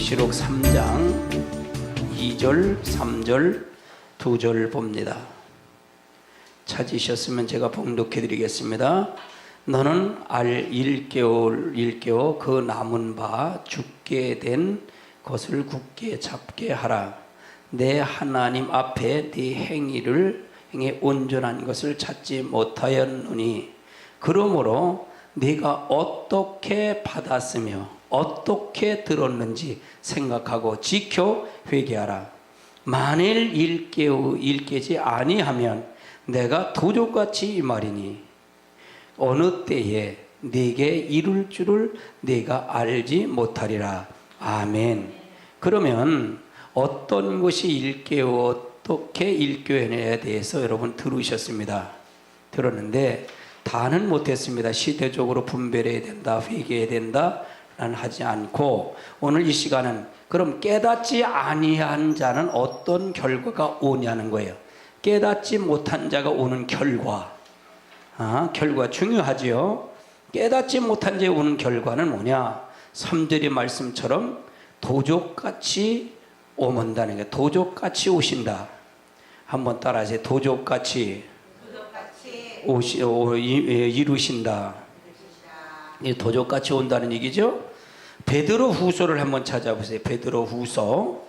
계시록 3장 2절, 3절, 2절 봅니다. 찾으셨으면 제가 봉독해 드리겠습니다. 너는 일깨워 그 남은 바 죽게 된 것을 굳게 잡게 하라. 내 하나님 앞에 네 행해 온전한 것을 찾지 못하였느니 그러므로 네가 어떻게 받았으며 어떻게 들었는지 생각하고 지켜 회개하라. 만일 일깨지 아니하면 내가 도적같이 이 말이니 어느 때에 네게 이룰 줄을 네가 알지 못하리라. 아멘. 그러면 어떤 것이 어떻게 일깨워내야 대해서 여러분 들으셨습니다. 들었는데 다는 못했습니다. 시대적으로 분별해야 된다, 회개해야 된다 라는 하지 않고, 오늘 이 시간은 그럼 깨닫지 아니한 자는 어떤 결과가 오냐는 거예요. 깨닫지 못한 자가 오는 결과, 결과 중요하지요. 깨닫지 못한 자에 오는 결과는 뭐냐? 3절의 말씀처럼 도적같이 오문다는 거예요. 도적같이 오신다. 한번 따라하세요. 도적같이 이루신다. 도적같이 온다는 얘기죠. 베드로 후서를 한번 찾아보세요. 베드로 후서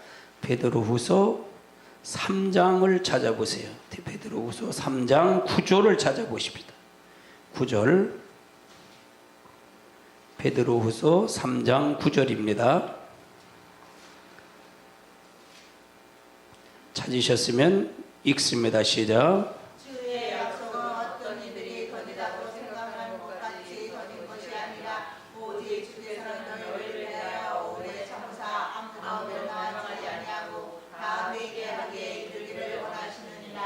3장을 찾아보세요. 베드로 후서 3장 9절을 찾아보십시다. 9절. 베드로 후서 3장 9절입니다. 찾으셨으면 읽습니다. 시작. 주의 약속은 어떤 이들이 더디다고 생각하는 것 같이 더딘 것이 아니라 오직 주께서는 너희를 위하여 오래 참으사 아무도 멸망하지 아니하고 다 회개하게 이르기를 원하시느니라.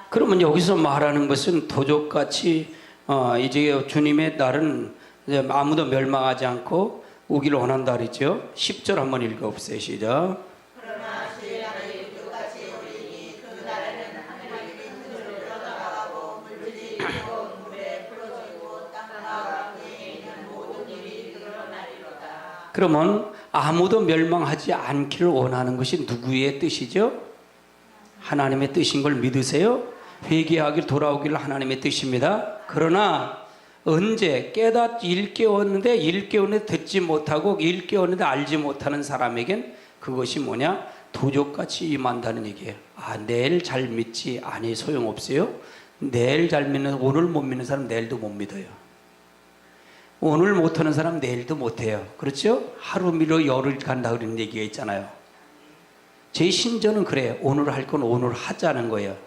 그러면 여기서 말하는 것은 도적같이 이제 주님의 날은 이제 아무도 멸망하지 않고 오기를 원한다 그랬죠. 10절 한번 읽어보세요. 시작. 그러나 주의 날이 도적같이 오리니 그 날에는 하늘이 큰 소리로 나가고 물들이 뜨거운 물에 풀어지고 땅과 그에 있는 모든 일이 드러나리로다. 그러면 아무도 멸망하지 않기를 원하는 것이 누구의 뜻이죠? 하나님의 뜻인 걸 믿으세요? 회개하길 돌아오기를 하나님의 뜻입니다. 그러나 언제 일깨웠는데 듣지 못하고 일깨웠는데 알지 못하는 사람에겐 그것이 뭐냐? 도적같이 임한다는 얘기예요. 내일 잘 믿지 아니 소용없어요. 내일 잘 믿는, 오늘 못 믿는 사람 내일도 못 믿어요. 오늘 못하는 사람 내일도 못해요. 그렇죠? 하루 미뤄 열흘 간다 그런 얘기가 있잖아요. 제 신조는 그래요. 오늘 할 건 오늘 하자는 거예요.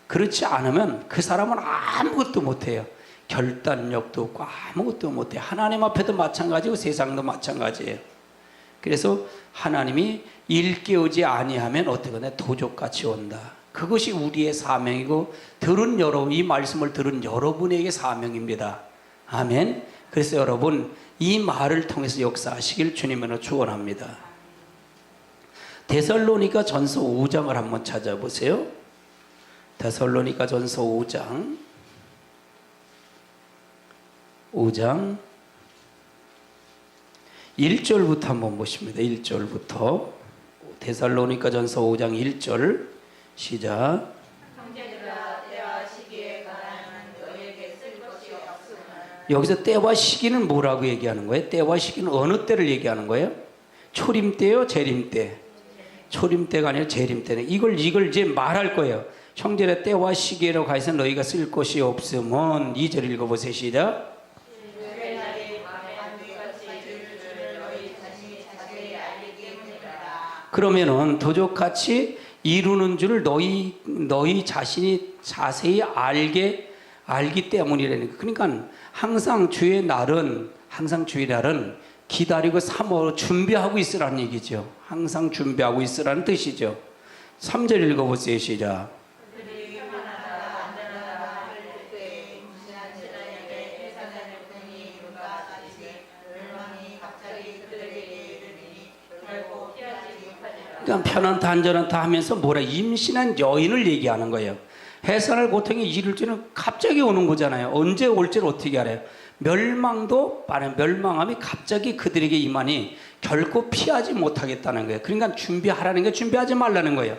그렇지 않으면 그 사람은 아무것도 못해요. 결단력도 없고 아무것도 못해요. 하나님 앞에도 마찬가지고 세상도 마찬가지예요. 그래서 하나님이 일깨우지 아니하면 어떻게 하냐? 도적같이 온다. 그것이 우리의 사명이고 이 말씀을 들은 여러분에게 사명입니다. 아멘. 그래서 여러분 이 말을 통해서 역사하시길 주님으로 축원합니다. 데살로니가 전서 5장을 한번 찾아보세요. 데살로니가 전서 5장 1절부터 한번 보십니다. 1절부터 데살로니가 전서 5장 1절 시작. 형제들아 때와 시기에 관하여는 너희에게 쓸 것이 없으면. 여기서 때와 시기는 뭐라고 얘기하는 거예요? 때와 시기는 어느 때를 얘기하는 거예요? 초림 때요? 재림 때? 초림 때가 아니라 재림 때는 이걸 이제 말할 거예요. 형제들아 때와 시기라고 해서 너희가 쓸 것이 없으면 2절 읽어보세요. 시작. 그러면은 도적같이 이루는 줄 너희 자신이 자세히 알기 때문이라니까. 그러니까 항상 주의 날은 기다리고 준비하고 있으라는 얘기죠. 항상 준비하고 있으라는 뜻이죠. 3절 읽어보세요. 시작. 그러니까 편안타 안전한타 하면서 임신한 여인을 얘기하는 거예요. 해산할 고통이 이를 줄은 갑자기 오는 거잖아요. 언제 올지를 어떻게 알아요? 멸망도 빠른 멸망함이 갑자기 그들에게 임하니 결코 피하지 못하겠다는 거예요. 그러니까 준비하라는 게 준비하지 말라는 거예요.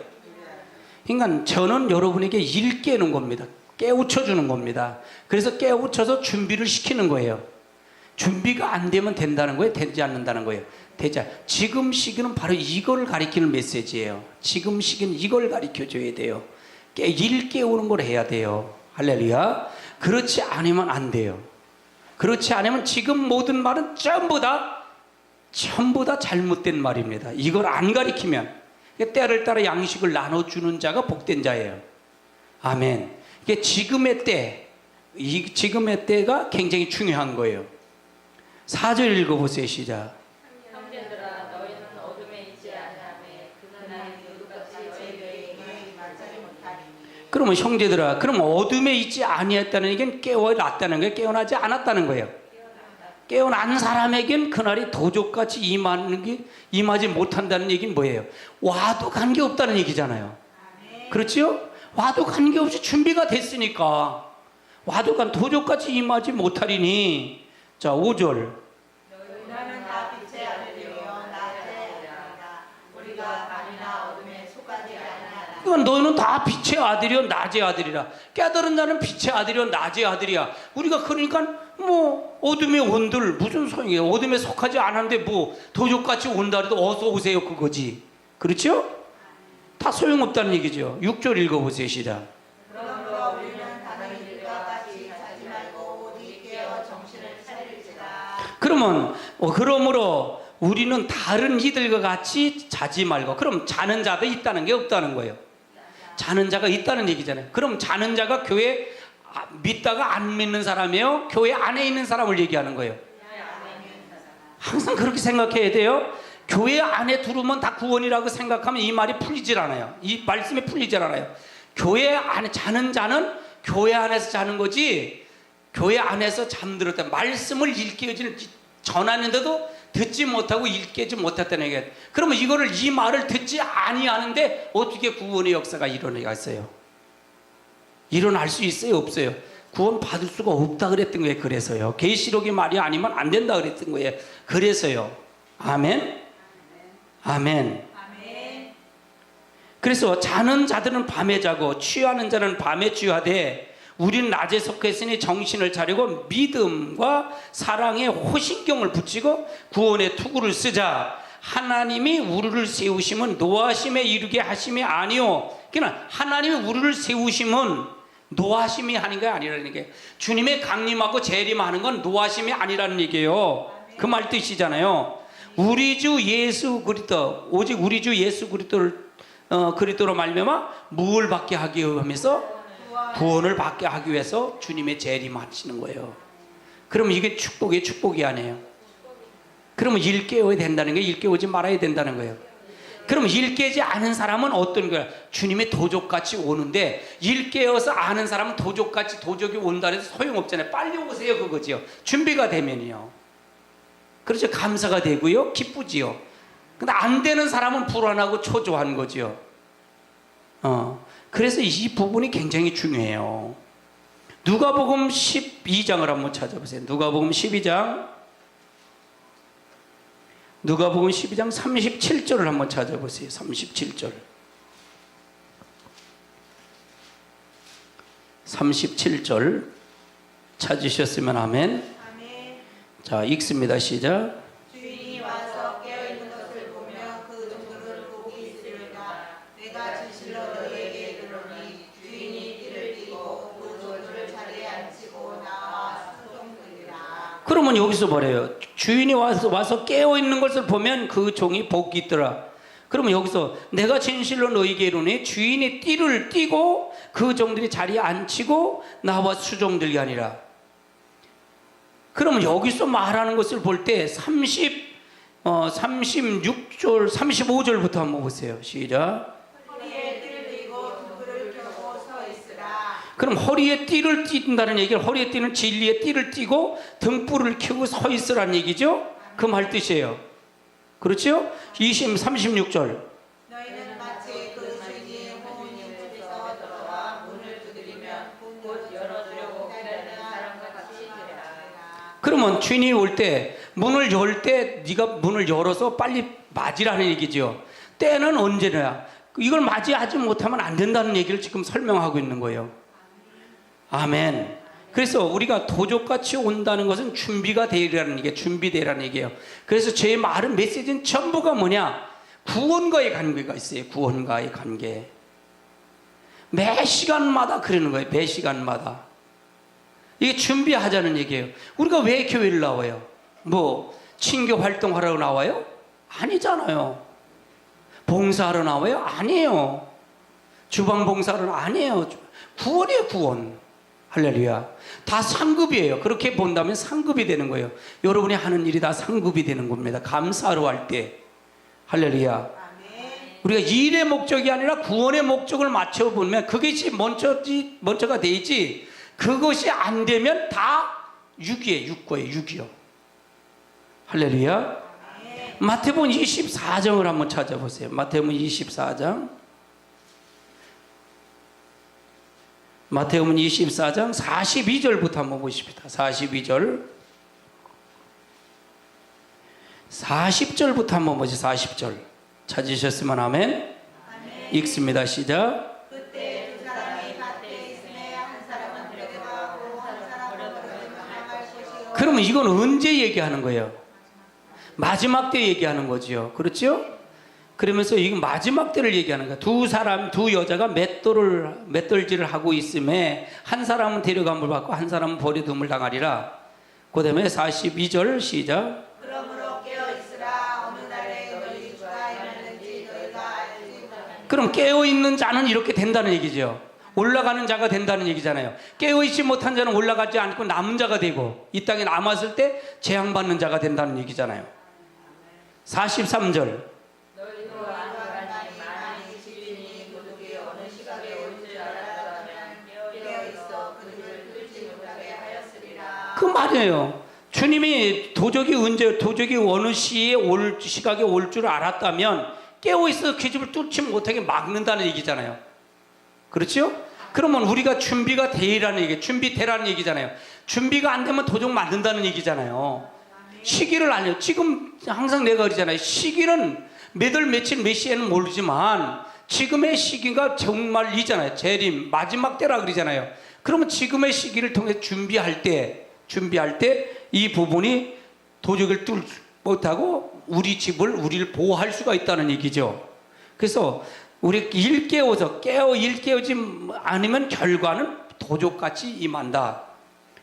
그러니까 저는 여러분에게 일깨우는 겁니다. 깨우쳐 주는 겁니다. 그래서 깨우쳐서 준비를 시키는 거예요. 준비가 안 되면 된다는 거예요? 되지 않는다는 거예요? 되지 않. 지금 시기는 바로 이걸 가리키는 메시지예요. 지금 시기는 이걸 가리켜 줘야 돼요. 일깨우는 걸 해야 돼요. 할렐루야. 그렇지 않으면 안 돼요. 그렇지 않으면 지금 모든 말은 전부 다 잘못된 말입니다. 이걸 안 가리키면 때를 따라 양식을 나눠주는 자가 복된 자예요. 아멘. 이게 지금의 때가 굉장히 중요한 거예요. 4절 읽어보세요. 시작. 형제들아 너희는 어둠에 있지 아니하매 그날이 누구같이 너희에게 말하지 못하리니. 그러면 형제들아, 그럼 어둠에 있지 아니했다는 얘기는 깨어났다는 거예요? 깨어나지 않았다는 거예요? 깨어난 사람에겐 그날이 도적같이 임하지 못한다는 얘기는 뭐예요? 와도 관계없다는 얘기잖아요. 그렇죠? 와도 관계없이 준비가 됐으니까 와도 도적같이 임하지 못하리니. 자, 5절. 너희는 다 빛의 아들이요 낮의 아들이라. 우리가 밤이나 어둠에 속하지 아니하나. 그러니까 너희는 다 빛의 아들이요 낮의 아들이라. 깨달은 자는 빛의 아들이요 낮의 아들이야. 우리가 그러니까 뭐 어둠에 온들 무슨 소용이에요? 어둠에 속하지 않았는데 뭐 도적같이 온다 해도 어서 오세요 그거지. 그렇죠? 다 소용없다는 얘기죠. 6절 읽어보세요. 시작. 그러므로 우리는 다른 이들과 같이 자지 말고 오직 깨어 정신을 차릴지라. 그러므로 우리는 다른 이들과 같이 자지 말고. 그럼 자는 자도 있다는 게 없다는 거예요. 자는 자가 있다는 얘기잖아요. 그럼 자는 자가 교회 믿다가 안 믿는 사람이에요? 교회 안에 있는 사람을 얘기하는 거예요. 항상 그렇게 생각해야 돼요. 교회 안에 들어오면 다 구원이라고 생각하면 이 말이 풀리질 않아요. 이 말씀이 풀리질 않아요. 교회 안에 자는 자는 교회 안에서 자는 거지, 교회 안에서 잠들었다. 말씀을 일깨워지는 전하는데도 듣지 못하고 일깨지 못했다는 얘기예요. 그러면 이 말을 듣지 아니하는데 어떻게 구원의 역사가 일어나겠어요? 일어날 수 있어요? 없어요? 구원 받을 수가 없다 그랬던 거예요. 그래서요. 계시록의 말이 아니면 안 된다 그랬던 거예요. 그래서요. 아멘. 아멘. 아멘. 그래서 자는 자들은 밤에 자고 취하는 자는 밤에 취하되 우리는 낮에 속했으니 정신을 차리고 믿음과 사랑에 호신경을 붙이고 구원의 투구를 쓰자. 하나님이 우리를 세우심은 노하심에 이르게 하심이 아니요. 그러나 하나님이 우리를 세우심은 노하심이 하는 게 아니라는 게, 주님의 강림하고 재림하는 건 노하심이 아니라는 얘기예요. 그 말 뜻이잖아요. 우리 주 예수 그리스도, 오직 우리 주 예수 그리스도로 말미암아 무엇을 받게 하기 위해서? 구원을 받게 하기 위해서 주님의 재림하시는 거예요. 그럼 이게 축복이 아니에요. 그러면 일깨워야 된다는 게, 일깨우지 말아야 된다는 거예요. 그럼 일깨지 않은 사람은 어떤 거야? 주님의 도적같이 오는데, 일깨어서 아는 사람은 도적이 온다 해서 소용없잖아요. 빨리 오세요 그거지요. 준비가 되면요. 그렇죠. 감사가 되고요. 기쁘지요. 근데 안 되는 사람은 불안하고 초조한 거지요. 그래서 이 부분이 굉장히 중요해요. 누가복음 12장을 한번 찾아보세요. 누가복음 12장 37절을 한번 찾아보세요. 37절. 37절 찾으셨으면 아멘. 아멘. 자, 읽습니다. 시작. 주인이 와서 깨어있는 것을 보며 그 종들을 복이 있으리라. 내가 진실로 너희에게 이르노니 주인이 띠를 띠고 그 종들을 자리에 앉히고 나와 수종들이라. 그러면 여기서 뭐래요? 주인이 와서 깨어있는 것을 보면 그 종이 복이 있더라. 그러면 여기서 내가 진실로 너희에게 이르노니 주인이 띠를 띠고 그 종들이 자리에 앉히고 나와 수종들이 아니라. 그러면 여기서 말하는 것을 볼 때 36절 35절부터 한번 보세요. 시작. 허리에 띠를 띠고 등불을 켜고 서 있으라. 그럼 허리에 띠를 띈다는 얘기는, 허리에 띠는 진리에 띠를 띠고 등불을 켜고 서 있으라는 얘기죠. 그 말 뜻이에요. 그렇죠? 36절. 너희는 마치 그 주인이 호문이 집에서 들어와 문을 두드리고 그러면 주인이 올 때 문을 열 때 네가 문을 열어서 빨리 맞이라는 얘기죠. 때는 언제냐? 이걸 맞이하지 못하면 안 된다는 얘기를 지금 설명하고 있는 거예요. 아멘. 그래서 우리가 도적같이 온다는 것은 준비가 되라는 얘기예요. 준비되라는 얘기예요. 그래서 제 말은 메시지는 전부가 뭐냐? 구원과의 관계가 있어요. 구원과의 관계. 매 시간마다 그러는 거예요. 매 시간마다. 이게 준비하자는 얘기예요. 우리가 왜 교회를 나와요? 뭐 친교 활동하러 나와요? 아니잖아요. 봉사하러 나와요? 아니에요. 주방 봉사하러 아니에요. 구원이에요, 구원. 할렐루야. 다 상급이에요. 그렇게 본다면 상급이 되는 거예요. 여러분이 하는 일이 다 상급이 되는 겁니다. 감사하러 할 때. 할렐루야. 우리가 일의 목적이 아니라 구원의 목적을 맞춰보면 그것이 먼저가 되지, 그것이 안 되면 다 육이에요. 육거예요. 육이요. 할렐루야. 마태복음 24장을 한번 찾아보세요. 마태복음 24장. 마태복음 24장 42절부터 한번 보십시다. 42절. 40절부터 한번 보시죠. 40절. 찾으셨으면 아멘. 읽습니다. 시작. 그때 두 사람이 밭에 있음에 한 사람은 데려가고 한 사람은 도망할 것이요. 그러면 이건 언제 얘기하는 거예요? 마지막 때 얘기하는 거죠. 그렇죠? 그러면서 이 마지막 때를 얘기하는 거야. 두 여자가 맷돌질을 하고 있음에 한 사람은 데려감을 받고 한 사람은 버려둠을 당하리라. 그 다음에 42절 시작. 그러므로 깨어 있으라. 어느 날에 너희 주가 임하는지 너희가 알지 못하느니라. 그럼 깨어있는 자는 이렇게 된다는 얘기죠. 올라가는 자가 된다는 얘기잖아요. 깨어있지 못한 자는 올라가지 않고 남은 자가 되고 이 땅에 남았을 때 재앙받는 자가 된다는 얘기잖아요. 43절. 너희도 안하니 만일 주인이 도둑이 어느 시각에 올 줄 알았다면 깨어 있어 그 집을 뚫지 못하게 하였으리라. 그 말이에요. 주님이 도적이 어느 시각에 올 줄 알았다면 깨어있어 그 집을 뚫지 못하게 막는다는 얘기잖아요. 그렇죠? 그러면 우리가 준비가 되라는 얘기, 준비되라는 얘기잖아요. 준비가 안 되면 도적 만든다는 얘기잖아요. 시기를 알려. 지금 항상 내가 그러잖아요. 시기는 몇 월 며칠 몇 시에는 모르지만 지금의 시기가 정말이잖아요. 재림 마지막 때라 그러잖아요. 그러면 지금의 시기를 통해 준비할 때 이 부분이 도적을 뚫지 못하고 우리를 보호할 수가 있다는 얘기죠. 그래서 우리 일깨우지 않으면 결과는 도적같이 임한다.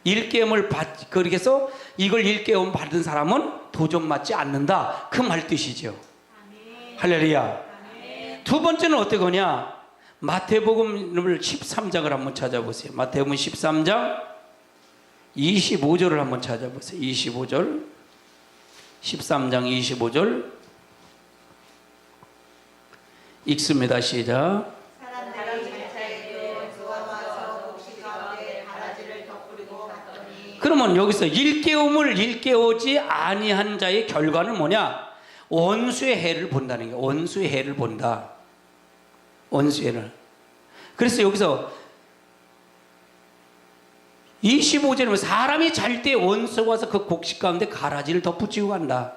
일깨움을 그렇게 해서 이걸 일깨움 받은 사람은 도적 맞지 않는다. 그 말 뜻이죠. 할렐루야. 두 번째는 어떻게 하냐? 마태복음을 13장을 한번 찾아보세요. 마태복음 13장 25절을 한번 찾아보세요. 25절. 13장 25절. 읽습니다. 시작. 사람들이 장차에 들어와서 곡식 가운데 바라지를 덧뿌리고 갔더니. 그러면 여기서 일깨우지 아니한 자의 결과는 뭐냐? 원수의 해를 본다는 거예요. 원수의 해를 본다. 원수의 해를. 그래서 여기서 25절에 사람이 잘 때 원수가 와서 그 곡식 가운데 가라지를 덧붙이고 간다.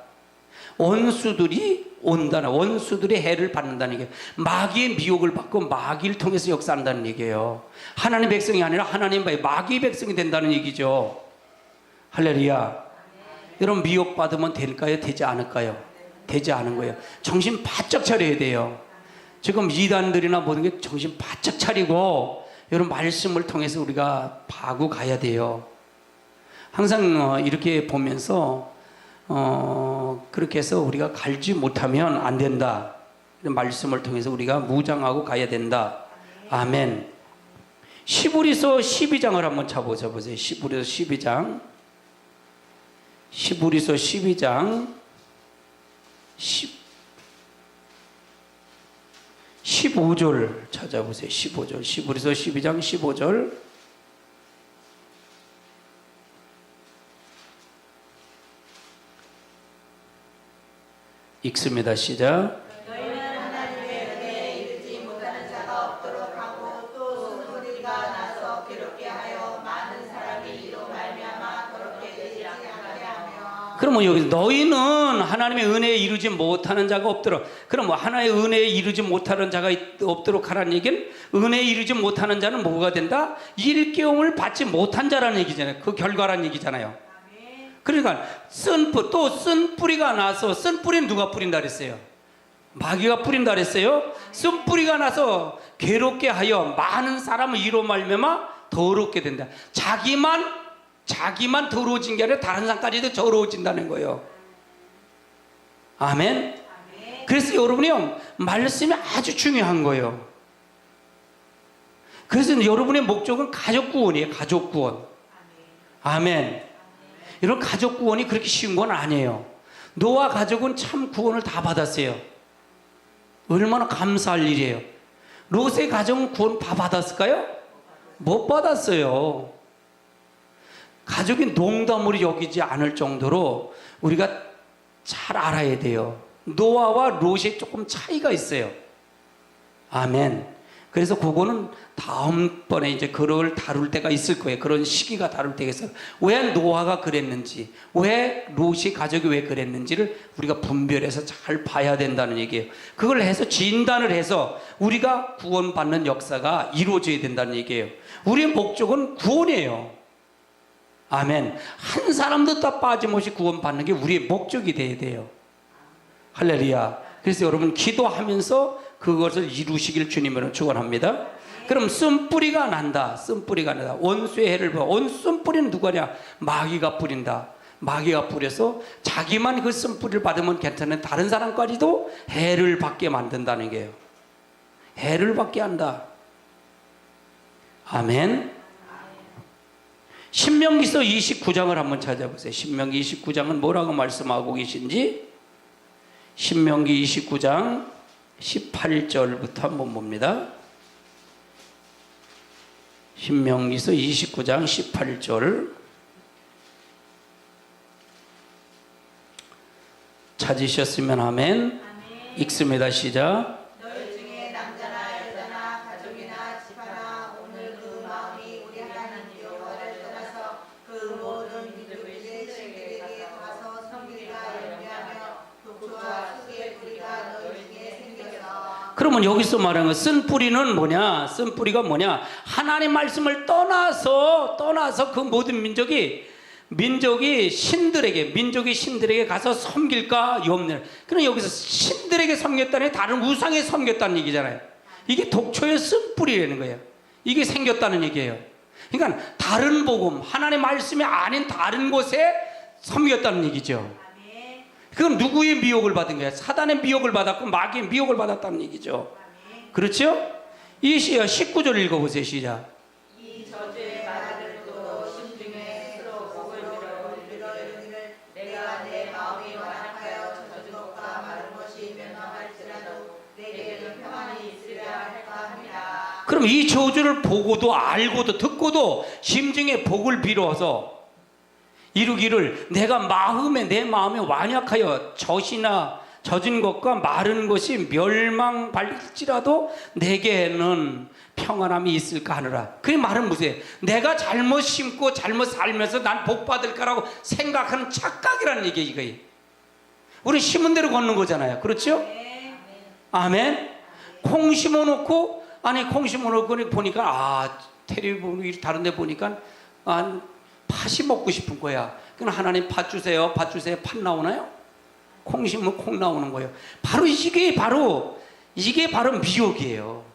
원수들이 온다는, 원수들의 해를 받는다는 얘기예요. 마귀의 미혹을 받고 마귀를 통해서 역사한다는 얘기예요. 하나님의 백성이 아니라 하나님의 마귀의 백성이 된다는 얘기죠. 할렐루야. 여러분 미혹받으면 될까요? 되지 않을까요? 되지 않은 거예요. 정신 바짝 차려야 돼요. 지금 이단들이나 모든 게 정신 바짝 차리고 여러분 말씀을 통해서 우리가 파고 가야 돼요. 항상 이렇게 보면서 그렇게 해서 우리가 갈지 못하면 안 된다. 말씀을 통해서 우리가 무장하고 가야 된다. 아멘. 시브리서 12장을 한번 보세요. 시브리서 12장. 시브리서 12장 15절 찾아보세요. 15절. 시브리서 12장 15절. 읽습니다. 시작. 너희는 하나님의 은혜에 이르지 못하는 자가 없도록 하고 또 소리가 나서 괴롭게 하여 많은 사람이 이로 말미암아 더럽게 되지 그러면 여기 너희는 하나님의 은혜에 이루지 못하는 자가 없도록, 그럼 뭐 하나의 은혜에 이루지 못하는 자가 없도록 하라는 얘기는, 은혜에 이루지 못하는 자는 뭐가 된다? 일깨움을 받지 못한 자라는 얘기잖아요. 그 결과라는 얘기잖아요. 그러니까 쓴 뿌리가 나서, 쓴 뿌리는 누가 뿌린다 그랬어요? 마귀가 뿌린다 그랬어요. 쓴 뿌리가 나서 괴롭게 하여 많은 사람을 이로 말미암아 더럽게 된다. 자기만 더러워진 게 아니라 다른 사람까지도 더러워진다는 거예요. 아멘. 그래서 여러분이요, 말씀이 아주 중요한 거예요. 그래서 여러분의 목적은 가족 구원이에요. 가족 구원. 아멘. 이런 가족 구원이 그렇게 쉬운 건 아니에요. 노아 가족은 참 구원을 다 받았어요. 얼마나 감사할 일이에요. 롯의 가정은 구원 다 받았을까요? 못 받았어요. 가족이 농담으로 여기지 않을 정도로 우리가 잘 알아야 돼요. 노아와 롯이 조금 차이가 있어요. 아멘. 그래서 그거는 다음번에 이제 그걸 다룰 때가 있을 거예요. 그런 시기가 다룰 때가 있어요. 왜 노아가 그랬는지, 왜 롯이 가족이 왜 그랬는지를 우리가 분별해서 잘 봐야 된다는 얘기예요. 그걸 해서 진단을 해서 우리가 구원받는 역사가 이루어져야 된다는 얘기예요. 우리의 목적은 구원이에요. 아멘. 한 사람도 다 빠짐없이 구원받는 게 우리의 목적이 돼야 돼요. 할렐루야. 그래서 여러분 기도하면서 그것을 이루시길 주님으로 축원합니다. 그럼 쓴뿌리가 난다. 쓴뿌리가 난다. 원수의 해를 봐. 쓴뿌리는 누구냐? 마귀가 뿌린다. 마귀가 뿌려서 자기만 그 쓴뿌리를 받으면 괜찮은 다른 사람까지도 해를 받게 만든다는 게요. 해를 받게 한다. 아멘. 신명기서 29장을 한번 찾아보세요. 신명기 29장은 뭐라고 말씀하고 계신지. 신명기 29장 18절부터 한번 봅니다. 신명기서 29장 18절 찾으셨으면 아멘. 읽습니다. 시작. 너희 중에 남자나 여자나 가족이나 집 하나 오늘 그 마음이 우리 하나님 여호와를 떠나서 그 모든 민족들의 신들에게 가서 섬기리라 염려하며 독초와 흙의 뿌리가 너희 중에 생겨서. 그러면 여기서 말하는 거, 쓴 뿌리는 뭐냐? 쓴 뿌리가 뭐냐? 하나님 말씀을 떠나서 그 모든 민족이 신들에게 가서 섬길까 염려. 그럼 여기서 신들에게 섬겼다니 다른 우상에 섬겼다는 얘기잖아요. 이게 독초의 쓴 뿌리라는 거예요. 이게 생겼다는 얘기예요. 그러니까 다른 복음, 하나님 말씀이 아닌 다른 곳에 섬겼다는 얘기죠. 그럼 누구의 미혹을 받은 거야? 사단의 미혹을 받았고 마귀의 미혹을 받았다는 얘기죠. 그렇죠? 이 19절 읽어보세요. 시작. 이 저주의 말을 듣고 심중에 스스로 목을 밀어 이르기를 내가 내 마음이 완악하여 젖은 것과 마른 것이 멸망할지라도 내게는 평안이 있으려 할까 합니다. 그럼 이 저주를 보고도 알고도 듣고도 심중에 복을 빌어서 이루기를 내가 내 마음에 완약하여 젖은 것과 마른 것이 멸망할지라도 내게는 평안함이 있을까 하느라. 그 말은 무슨 내가 잘못 심고 잘못 살면서 난 복 받을까라고 생각하는 착각이라는 얘기예요. 이거예요. 우리 심은 대로 걷는 거잖아요. 그렇죠? 아멘. 콩 심어놓고 보니까 텔레비전 다른 데 보니까 팥이 먹고 싶은 거야. 그럼 하나님 팥 주세요. 팥 나오나요? 콩 심으면 콩 나오는 거예요. 이게 바로 미혹이에요.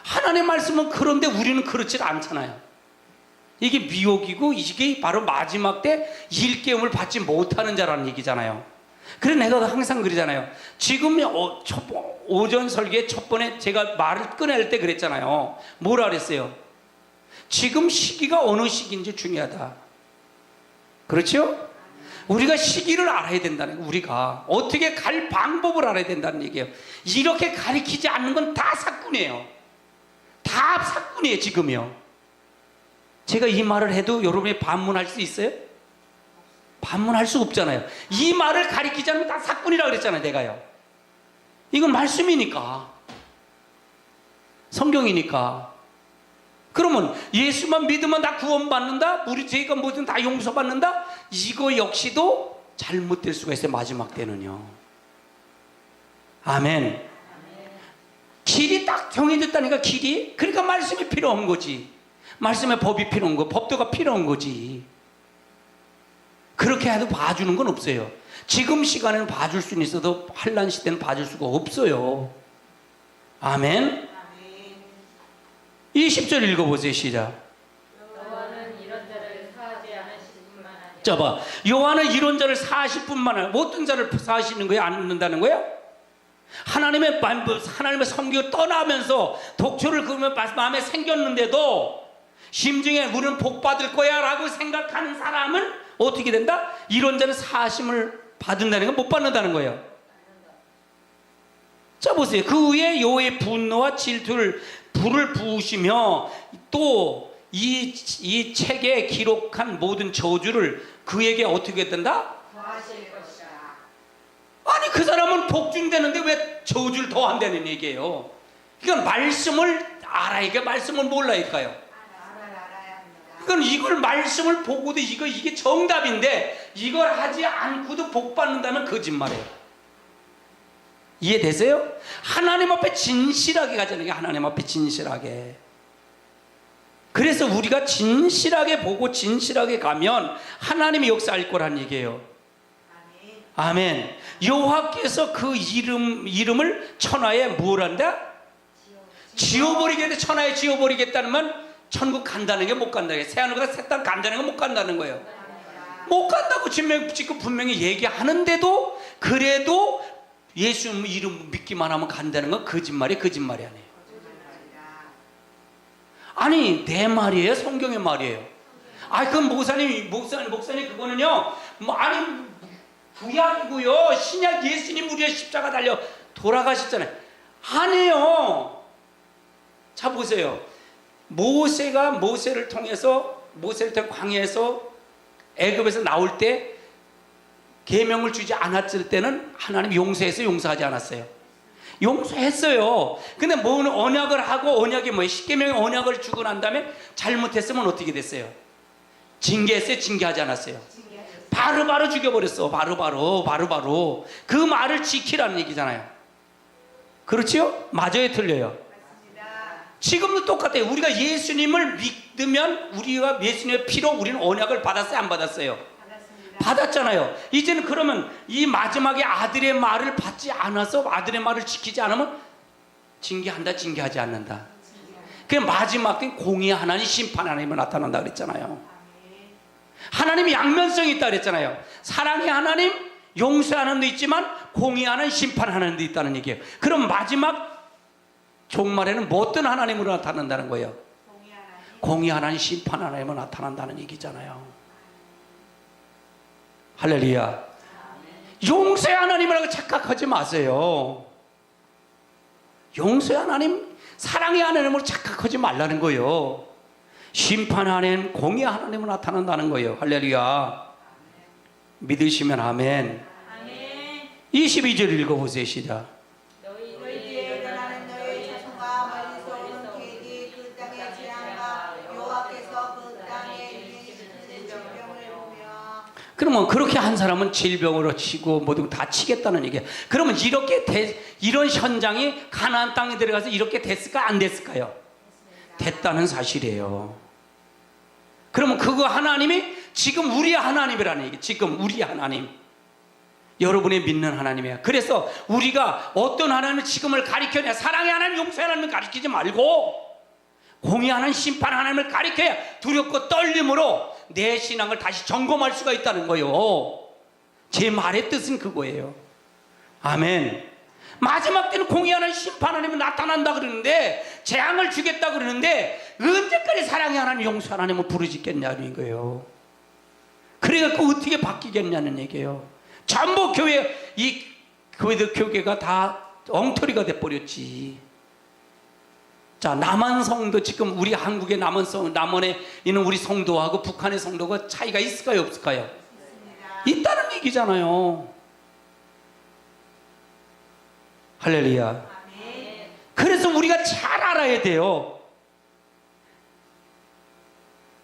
하나님의 말씀은 그런데 우리는 그렇지 않잖아요. 이게 미혹이고 이게 바로 마지막 때 일깨움을 받지 못하는 자라는 얘기잖아요. 그래서 내가 항상 그러잖아요. 지금 오전 설계 첫 번에 제가 말을 꺼낼 때 그랬잖아요. 뭐라 그랬어요? 지금 시기가 어느 시기인지 중요하다. 그렇죠? 우리가 시기를 알아야 된다는 거예요. 우리가 어떻게 갈 방법을 알아야 된다는 얘기예요. 이렇게 가리키지 않는 건 다 사꾼이에요. 다 사꾼이에요. 지금요. 제가 이 말을 해도 여러분이 반문할 수 있어요? 반문할 수 없잖아요. 이 말을 가리키지 않으면 다 사꾼이라고 그랬잖아요. 내가요. 이건 말씀이니까, 성경이니까. 그러면 예수만 믿으면 다 구원받는다? 우리 죄가 뭐든 다 용서받는다? 이거 역시도 잘못될 수가 있어요. 마지막 때는요. 아멘. 길이 딱 정해졌다니까, 길이. 그러니까 말씀이 필요한 거지. 말씀의 법이 필요한 거, 법도가 필요한 거지. 그렇게 해도 봐주는 건 없어요. 지금 시간에는 봐줄 수는 있어도 환난 시대는 봐줄 수가 없어요. 아멘. 20절 읽어보세요. 시작. 여호와는 이런 자를 사하지 않으실 뿐만 아니라 자 봐. 요한은 이런 자를 사하실 뿐만 아니라 어떤 자를 사하시는 거예요? 안 듣는다는 거예요? 하나님의 성경을 떠나면서 독초를 그으면 마음에 생겼는데도 심중에 우리는 복 받을 거야 라고 생각하는 사람은 어떻게 된다? 이런 자는 사하심을 받는다는 건 못 받는다는 거예요. 자 보세요. 그 위에 여호와의 분노와 질투를 불을 부으시며 또 이 책에 기록한 모든 저주를 그에게 어떻게 된다? 더하실 것이라. 아니 그 사람은 복준되는데 왜 저주를 더 한다는 얘기예요. 이건 말씀을 알아야, 말씀을 몰라야니까요. 그건 이걸 말씀을 보고도 이게 정답인데 이걸 하지 않고도 복 받는다는 거짓말이에요. 이해되세요? 하나님 앞에 진실하게 가자는, 하나님 앞에 진실하게. 그래서 우리가 진실하게 보고 진실하게 가면 하나님이 역사할 거란 얘기예요. 아멘. 여호와께서 그 이름을 천하에 뭘 한다? 지워버리겠다. 천하에 지워버리겠다는 말, 천국 간다는 게 못 간다는 게, 새하늘보다 새 땅 간다는 게 못 간다는 거예요. 못 간다고 지금 분명히 얘기하는데도 그래도 예수 이름 믿기만 하면 간다는 건 거짓말이 아니에요. 아니 내 말이에요? 성경의 말이에요? 그럼 목사님 그거는요, 아니 구약이고요, 신약 예수님 우리의 십자가 달려 돌아가셨잖아요. 아니에요. 자 보세요. 모세를 통해서 광야에서 애굽에서 나올 때 계명을 주지 않았을 때는 하나님 용서하지 않았어요? 용서했어요. 근데 뭐 언약을 하고, 언약이 뭐예요? 십계명의 언약을 주고 난 다음에 잘못했으면 어떻게 됐어요? 징계했어요? 징계하지 않았어요? 바로 죽여버렸어. 바로 그 말을 지키라는 얘기잖아요. 그렇지요? 맞아요? 틀려요? 지금도 똑같아요. 우리가 예수님을 믿으면 우리가 예수님의 피로 우리는 언약을 받았어요? 안 받았어요? 받았잖아요. 이제는 그러면 이 마지막에 아들의 말을 받지 않아서, 아들의 말을 지키지 않으면 징계한다, 징계하지 않는다. 그 마지막 때 공의 하나님, 심판 하나님이 나타난다 그랬잖아요. 하나님이 양면성이 있다 그랬잖아요. 사랑의 하나님, 용서하는 데 있지만 공의하는, 심판하는 데 있다는 얘기예요. 그럼 마지막 종말에는 뭐 어떤 하나님으로 나타난다는 거예요? 공의 하나님, 심판 하나님으로 나타난다는 얘기잖아요. 할렐루야. 용서의 하나님이라고 착각하지 마세요. 용서의 하나님, 사랑의 하나님으로 착각하지 말라는 거예요. 심판 하나님, 공의 하나님으로 나타난다는 거예요. 할렐루야. 믿으시면 아멘. 22절 읽어보세요. 시작. 너희에게 나는 너희 자손과 멀리서 온 계기 그 땅의 재앙과 여호와께서 그 땅에 일으키시는 질병을 보며. 그러면 그렇게 한 사람은 질병으로 치고 모두 다 치겠다는 얘기예요. 그러면 이런 현장이 가나안 땅에 들어가서 이렇게 됐을까 안 됐을까요? 됐다는 사실이에요. 그러면 그거 하나님이 지금 우리 하나님이라는 얘기. 지금 우리 하나님, 여러분이 믿는 하나님이에요. 그래서 우리가 어떤 하나님을 지금을 가리켜냐, 사랑의 하나님, 용서의 하나님을 가리키지 말고 공의 하나님, 심판 하나님을 가리켜야 두렵고 떨림으로 내 신앙을 다시 점검할 수가 있다는 거예요. 제 말의 뜻은 그거예요. 아멘. 마지막 때는 공의 하나님, 심판 하나님이 나타난다 그러는데, 재앙을 주겠다 그러는데 언제까지 사랑의 하나님, 용서 하나님을 부르짖겠냐는 거예요. 그러니까 그 어떻게 바뀌겠냐는 얘기예요. 전부 이 교회가 다 엉터리가 돼버렸지. 자, 남한 성도, 지금 우리 한국의 남원에 있는 우리 성도하고 북한의 성도가 차이가 있을까요, 없을까요? 있다는 얘기잖아요. 할렐루야. 그래서 우리가 잘 알아야 돼요.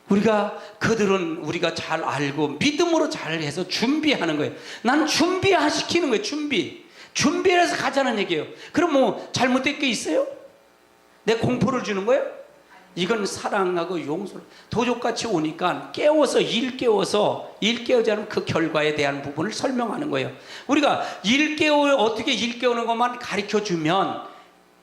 우리가 그들은 우리가 잘 알고 믿음으로 잘해서 준비하는 거예요. 난 준비시키는 거예요. 준비해서 가자는 얘기예요. 그럼 뭐 잘못된 게 있어요? 내 공포를 주는 거예요? 이건 사랑하고 용서를 도적같이 오니까 깨워서 일깨우지 않으면 그 결과에 대한 부분을 설명하는 거예요. 우리가 어떻게 일깨우는 것만 가르쳐주면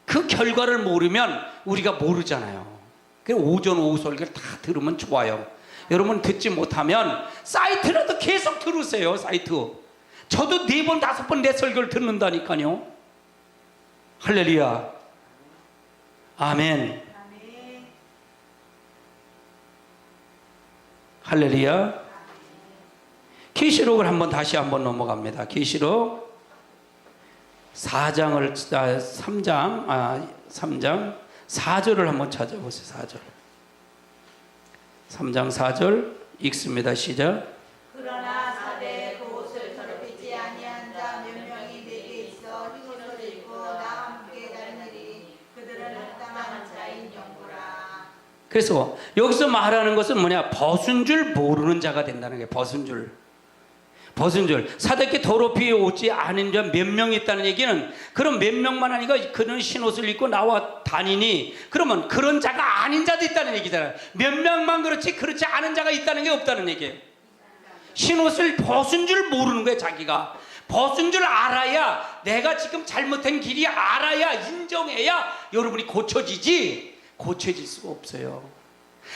그 결과를 모르면 우리가 모르잖아요. 그래서 오전 오후 설교를 다 들으면 좋아요. 여러분 듣지 못하면 사이트라도 계속 들으세요. 사이트. 저도 4번 5번 내 설교를 듣는다니까요. 할렐루야. 아멘. 할렐루야. 계시록을 다시 한번 넘어갑니다. 계시록 3장 4절을 한번 찾아보세요. 3장 4절 읽습니다. 시작. 그러나 사대 그곳을 더럽히지 아니한 자 몇 명이 내게 있어 흰옷을 입고 나와 함께 다니리. 그들은 합당한 자인 영구라. 그래서 여기서 말하는 것은 뭐냐? 벗은 줄 모르는 자가 된다는 거예요. 벗은 줄. 사대께 더럽히 오지 않은 자 몇 명이 있다는 얘기는, 그럼 몇 명만 하니까 그는 흰옷을 입고 나와 다니니, 그러면 그런 자가 아닌 자도 있다는 얘기잖아요. 몇 명만 그렇지 않은 자가 있다는 게 없다는 얘기예요. 흰옷을 벗은 줄 모르는 거예요. 자기가 벗은 줄 알아야, 내가 지금 잘못한 길이 알아야, 인정해야 여러분이 고쳐질 수가 없어요.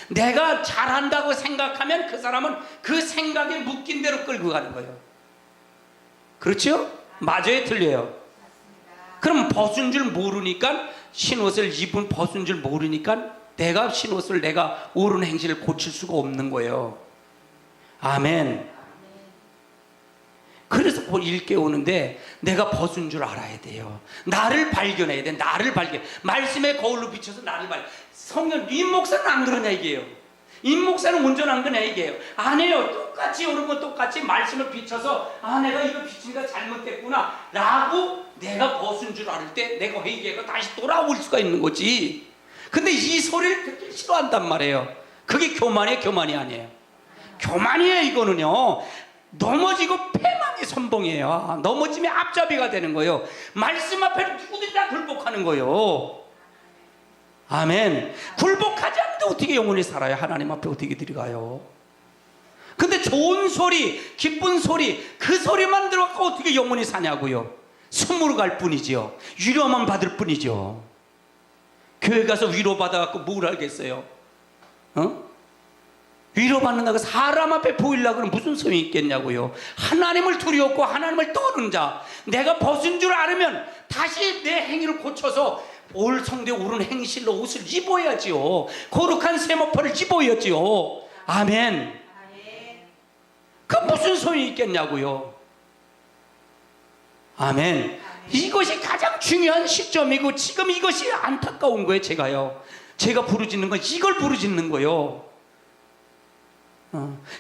내가 잘한다고 생각하면 그 사람은 그 생각에 묶인 대로 끌고 가는 거예요. 그렇죠? 맞아요? 틀려요? 그럼 벗은 줄 모르니까, 흰옷을 입은 벗은 줄 모르니까 내가 흰옷을 내가 옳은 행실을 고칠 수가 없는 거예요. 아멘. 그래서 일깨우는데 내가 벗은 줄 알아야 돼요. 나를 발견해야 돼. 말씀의 거울로 비춰서 나를 성령 임 목사는 안 그러냐 이게요. 임 목사는 온전한 거냐 이게요. 안 해요. 똑같이 말씀을 비춰서 내가 이거 비치니까 잘못됐구나 라고 내가 벗은 줄 알을 때 내가 회개하고 다시 돌아올 수가 있는 거지. 근데 이 소리를 듣기 싫어한단 말이에요. 그게 교만이 아니에요. 교만이에요. 이거는요, 넘어지고 패망의 선봉이에요. 넘어지면 앞잡이가 되는 거예요. 말씀 앞에 누구든지 다 굴복하는 거예요. 아멘. 굴복하지 않는데 어떻게 영원히 살아요? 하나님 앞에 어떻게 들어가요? 근데 좋은 소리, 기쁜 소리, 그 소리만 들어갖고 어떻게 영원히 사냐고요? 숨으로 갈 뿐이죠. 위로만 받을 뿐이죠. 교회 가서 위로받아갖고 뭘 알겠어요? 위로받는다고 사람 앞에 보이려고 하면 무슨 소용이 있겠냐고요. 하나님을 두려웠고 하나님을 떠는 자, 내가 벗은 줄 알으면 다시 내 행위를 고쳐서 올 성대 오른 행실로 옷을 입어야지요. 거룩한 세마포를 입어야지요. 아멘. 그 무슨 소용이 있겠냐고요. 아멘. 이것이 가장 중요한 시점이고 지금 이것이 안타까운 거예요. 제가 부르짖는 건 이걸 부르짖는 거예요.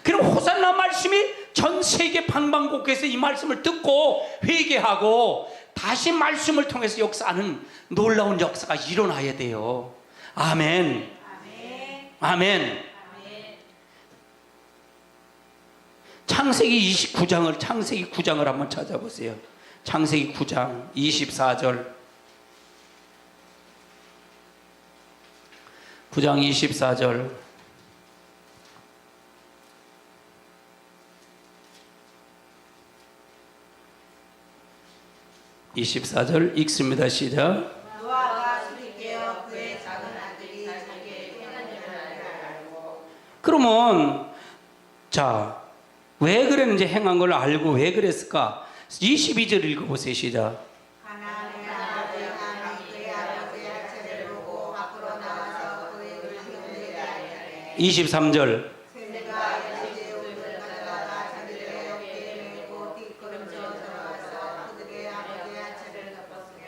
그럼 호산나 말씀이 전 세계 방방곡곡에서 이 말씀을 듣고 회개하고 다시 말씀을 통해서 역사하는 놀라운 역사가 일어나야 돼요. 아멘. 아멘. 창세기 9장을 한번 찾아보세요. 창세기 9장 24절. 9장 24절. 24절 읽습니다. 시작. 노아가 술이 깨어 그의 작은 아들이 자기의 행한 일을 알고. 그러면 왜 그랬는지, 행한 걸 알고 왜 그랬을까? 22절 읽어보세요. 시작. 가나안의 아버지 그의 아버지의 하체를 보고 밖으로 나와서 그의 형제에게 알리되 23절. 그가 이제 옷을 가져다가 자기들의 어깨에 메고 뒷걸음질 들어가서 그들의 아버지의 하체를 덮었으며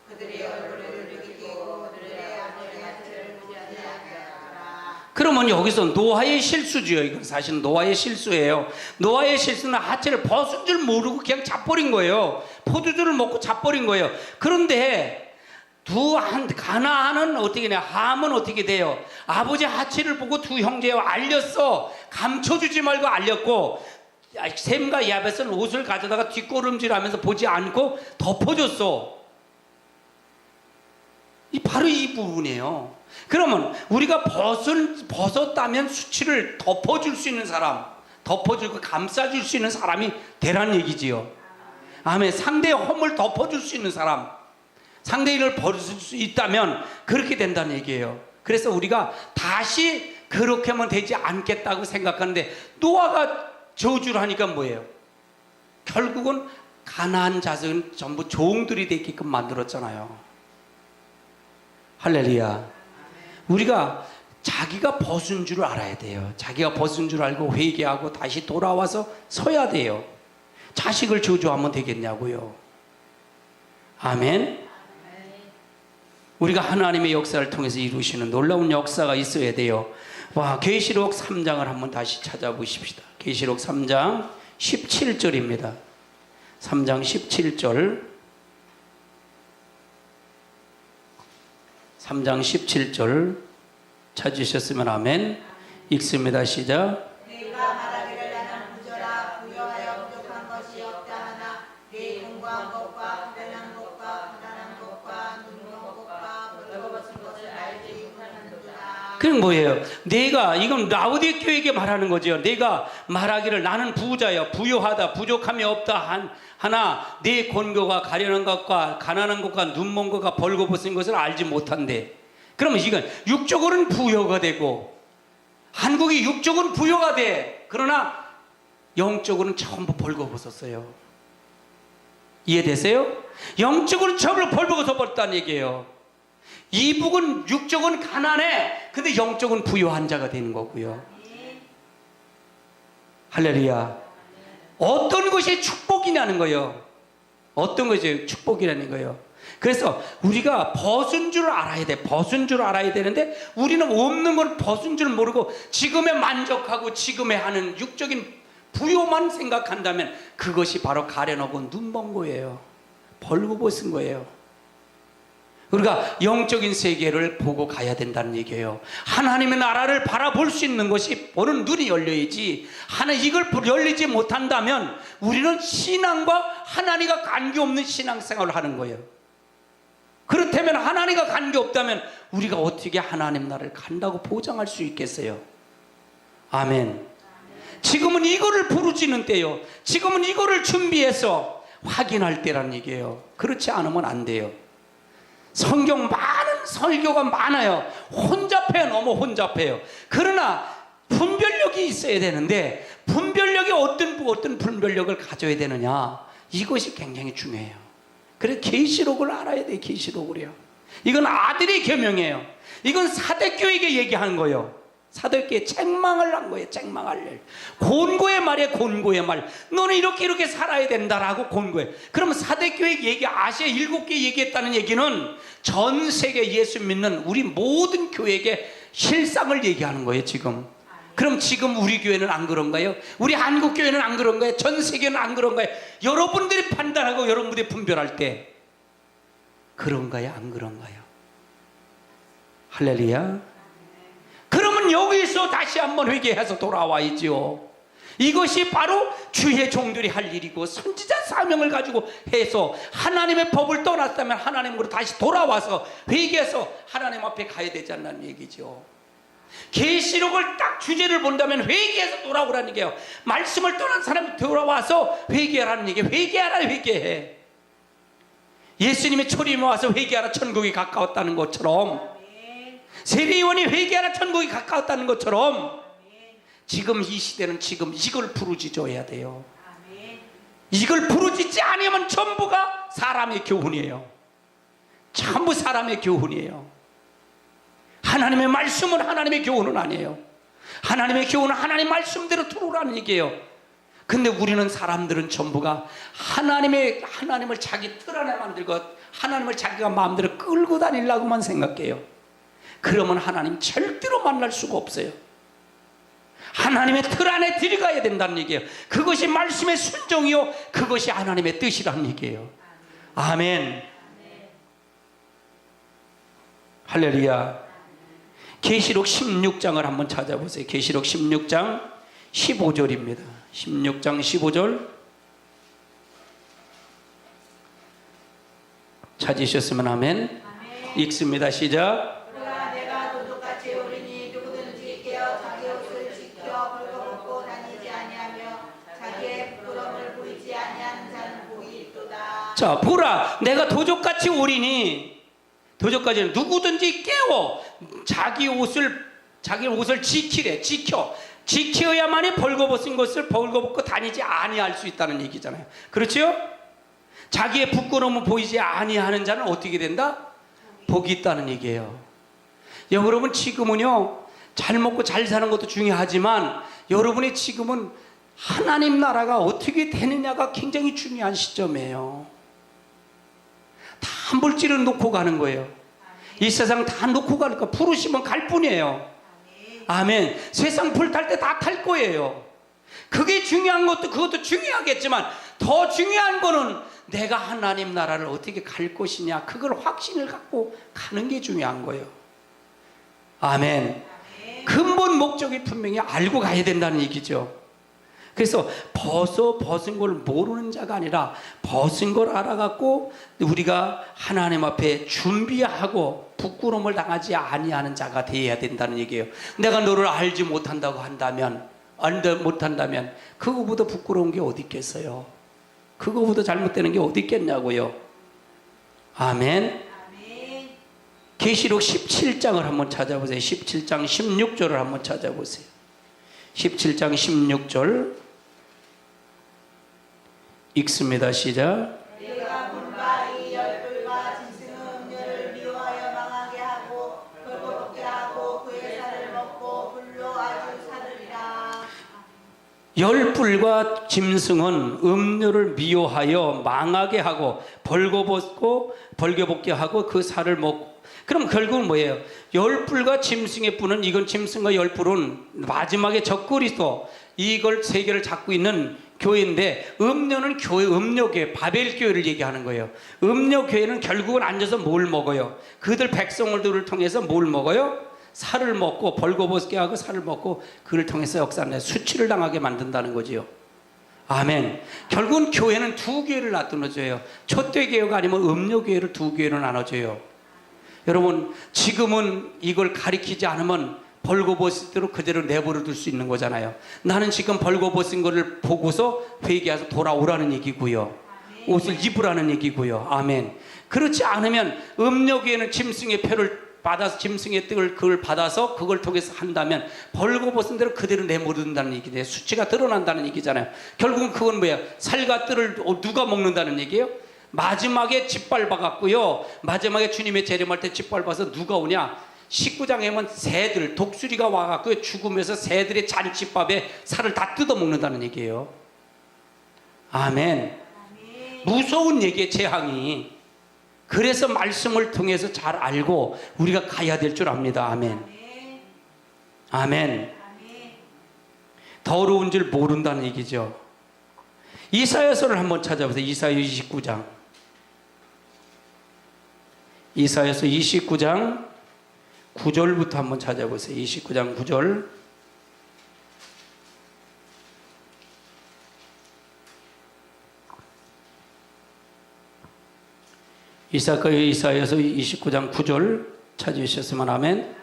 그들의 얼굴을 느끼고 그들의 아버지의 하체를 보지 아니하였더라. 그러면 여기서 노아의 실수죠. 이건 사실은 노아의 실수예요. 노아의 실수는 하체를 벗은 줄 모르고 그냥 자버린 거예요. 포도주를 먹고 자버린 거예요. 그런데 가나안은 어떻게 돼? 함은 어떻게 돼요? 아버지 하치를 보고 두 형제에 알렸어. 감춰주지 말고 알렸고, 셈과 야벳은 옷을 가져다가 뒷걸음질하면서 보지 않고 덮어줬어. 바로 이 부분이에요. 그러면 우리가 벗었다면 수치를 덮어줄 수 있는 사람, 덮어주고 감싸줄 수 있는 사람이 되란 얘기지요. 아멘. 상대의 허물 덮어줄 수 있는 사람, 상대의 일을 벌일 수 있다면 그렇게 된다는 얘기예요. 그래서 우리가 다시 그렇게 하면 되지 않겠다고 생각하는데, 노아가 저주를 하니까 뭐예요? 결국은 가나안 자손은 전부 종들이 되게끔 만들었잖아요. 할렐루야. 우리가 자기가 벗은 줄 알아야 돼요. 자기가 벗은 줄 알고 회개하고 다시 돌아와서 서야 돼요. 자식을 저주하면 되겠냐고요. 아멘. 우리가 하나님의 역사를 통해서 이루시는 놀라운 역사가 있어야 돼요. 와, 계시록 3장을 한번 다시 찾아보십시다. 계시록 3장 17절입니다. 3장 17절. 3장 17절 찾으셨으면 아멘. 읽습니다. 시작. 내가 말하기를 나는 부자라 부여하여 부족한 것이 없다 하나 내 공부한 것과 가난한 것과 가난한 것과 눈먼 것과 벌거벗은 것을 알지 못하는도다. 그건 뭐예요? 내가, 이건 라오디게교에게 말하는 거죠. 내가 말하기를 나는 부자여 부요하다 부족함이 없다 하나 내 곤고가 가련한 것과 가난한 것과 눈먼 것과 벌거벗은 것을 알지 못한대. 그러면 이건 육적으로는 부여가 되고, 한국이 육적으로는 부여가 돼. 그러나 영적으로는 전부 벌거벗었어요. 이해되세요? 영적으로는 전부 벌거벗어 버렸다는 얘기예요. 이북은 육적은 가난해. 근데 영적은 부유한 자가 되는 거고요. 할렐루야. 어떤 것이 축복이냐는 거예요. 어떤 것이 축복이라는 거예요. 그래서 우리가 벗은 줄 알아야 돼. 벗은 줄 알아야 되는데, 우리는 없는 걸 벗은 줄 모르고 지금에 만족하고 지금에 하는 육적인 부요만 생각한다면 그것이 바로 가려놓고 눈먼 거예요. 벌거벗은 거예요. 우리가 영적인 세계를 보고 가야 된다는 얘기예요. 하나님의 나라를 바라볼 수 있는 것이 보는 눈이 열려야지. 이걸 열리지 못한다면 우리는 신앙과 하나님과 관계없는 신앙생활을 하는 거예요. 그렇다면 하나님과 관계없다면 우리가 어떻게 하나님 나라를 간다고 보장할 수 있겠어요? 아멘. 지금은 이거를 부르짖는 때요. 지금은 이거를 준비해서 확인할 때라는 얘기예요. 그렇지 않으면 안 돼요. 성경 많은 설교가 많아요. 혼잡해요. 너무 혼잡해요. 그러나 분별력이 있어야 되는데, 분별력이 어떤 분별력을 가져야 되느냐, 이것이 굉장히 중요해요. 그래서 계시록을 알아야 돼요. 계시록을요. 이건 아들의 계명이에요. 이건 사대교에게 얘기하는 거예요. 사도에게 책망을 한 거예요. 책망할 일. 곤고의 말이에요. 곤고의 말. 너는 이렇게 살아야 된다라고 곤고해. 그러면 사대교회 얘기, 아시아 7개 얘기했다는 얘기는 전 세계 예수 믿는 우리 모든 교회에게 실상을 얘기하는 거예요. 지금. 그럼 지금 우리 교회는 안 그런가요? 우리 한국 교회는 안 그런가요? 전 세계는 안 그런가요? 여러분들이 판단하고 여러분들이 분별할 때 그런가요? 안 그런가요? 할렐루야. 그러면 여기서 다시 한번 회개해서 돌아와야죠. 이것이 바로 주의 종들이 할 일이고, 선지자 사명을 가지고 해서 하나님의 법을 떠났다면 하나님으로 다시 돌아와서 회개해서 하나님 앞에 가야 되지 않는 얘기죠. 계시록을 딱 주제를 본다면 회개해서 돌아오라는 얘기예요. 말씀을 떠난 사람이 돌아와서 회개하라는 얘기예요. 회개하라, 회개해. 예수님의 초림에 와서 회개하라, 천국이 가까웠다는 것처럼, 세례요한이 회개하라, 천국이 가까웠다는 것처럼, 지금 이 시대는 지금 이걸 부르짖어야 돼요. 이걸 부르짖지 않으면 전부가 사람의 교훈이에요. 전부 사람의 교훈이에요. 하나님의 말씀은 하나님의 교훈은 아니에요. 하나님의 교훈은 하나님 말씀대로 들으라는 얘기예요. 근데 우리는 사람들은 전부가 하나님을 자기 틀 안에 만들고 하나님을 자기가 마음대로 끌고 다니려고만 생각해요. 그러면 하나님 절대로 만날 수가 없어요. 하나님의 틀 안에 들어가야 된다는 얘기예요. 그것이 말씀의 순종이요, 그것이 하나님의 뜻이라는 얘기예요. 아멘. 할렐루야. 계시록 16장을 한번 찾아보세요. 계시록 16장 15절입니다. 16장 15절 찾으셨으면 아멘. 읽습니다. 시작. 그러나 내가 도둑같이 오리니 누구든지 깨어 자기 옷을 지켜 벌거벗고 다니지 아니하며 자기의 부끄러움을 보이지 아니하는 자는 복이 있도다. 자, 보라, 내가 도적같이 오리니, 도적까지는 누구든지 깨워 자기 옷을 지키래. 지켜야만이 벌거벗은 것을 벌거벗고 다니지 아니할 수 있다는 얘기잖아요. 그렇죠? 자기의 부끄러움을 보이지 아니하는 자는 어떻게 된다? 복이 있다는 얘기예요. 여러분, 지금은요, 잘 먹고 잘 사는 것도 중요하지만 여러분이 지금은 하나님 나라가 어떻게 되느냐가 굉장히 중요한 시점이에요. 다 물질을 놓고 가는 거예요. 이 세상 다 놓고 가니까 부르시면 갈 뿐이에요. 아멘. 세상 불 탈 때 다 탈 거예요. 그게 중요한 것도 그것도 중요하겠지만 더 중요한 거는 내가 하나님 나라를 어떻게 갈 것이냐, 그걸 확신을 갖고 가는 게 중요한 거예요. 아멘. 근본 목적이 분명히 알고 가야 된다는 얘기죠. 그래서 벗은 걸 모르는 자가 아니라 벗은 걸 알아갖고 우리가 하나님 앞에 준비하고 부끄러움을 당하지 아니하는 자가 되어야 된다는 얘기예요. 내가 너를 알지 못한다고 한다면, 못한다면 그거보다 부끄러운 게 어디 있겠어요? 그거보다 잘못되는 게 어디 있겠냐고요. 아멘. 계시록 17장을 한번 찾아보세요. 17장 16절을 한번 찾아보세요. 17장 16절 읽습니다. 시작. 내가 본바 이 열불과 짐승의 음료를 미워하여 망하게 하고 벌거벗게 하고 그의 살을 먹고 불로 아주 사르리라. 열불과 짐승은 음료를 미워하여 망하게 하고 벌거벗게 하고 그 살을 먹고. 그럼 결국은 뭐예요? 열불과 짐승의 뿔은, 이건 짐승과 열불은 마지막에 적그리스도, 이걸 세계를 잡고 있는 교회인데, 음료는 교회, 음료교회, 바벨교회를 얘기하는 거예요. 음료교회는 결국은 앉아서 뭘 먹어요? 그들 백성들을 통해서 뭘 먹어요? 살을 먹고 벌거벗게 하고 살을 먹고 그를 통해서 역사하는 수치를 당하게 만든다는 거지요. 아멘. 결국은 교회는 두 교회를 나눠줘요. 촛대교회가 아니면 음료교회를 두 교회로 나눠줘요. 여러분, 지금은 이걸 가리키지 않으면 벌거벗을 대로 그대로 내버려 둘 수 있는 거잖아요. 나는 지금 벌거벗은 거를 보고서 회개해서 돌아오라는 얘기고요. 옷을 입으라는 얘기고요. 아멘. 그렇지 않으면 음료교회는 짐승의 표를 받아서, 짐승의 뜻을 그걸 받아서 그걸 통해서 한다면 벌거벗은 대로 그대로 내모른다는 얘기예요. 수치가 드러난다는 얘기잖아요. 결국은 그건 뭐예요? 살과 뜰을 누가 먹는다는 얘기예요? 마지막에 짓밟아갖고요, 마지막에 주님의 재림할 때 짓밟아서 누가 오냐? 19장에 보면 새들, 독수리가 와갖고 죽으면서 새들의 잔치밥에 살을 다 뜯어먹는다는 얘기예요. 아멘. 무서운 얘기의 재앙이. 그래서 말씀을 통해서 잘 알고 우리가 가야 될 줄 압니다. 아멘. 아멘. 더러운 줄 모른다는 얘기죠. 이사야서를 한번 찾아보세요. 이사야 29장. 이사야서 29장 9절부터 한번 찾아보세요. 29장 9절. 이사야서 29장 9절 찾으셨으면 아멘.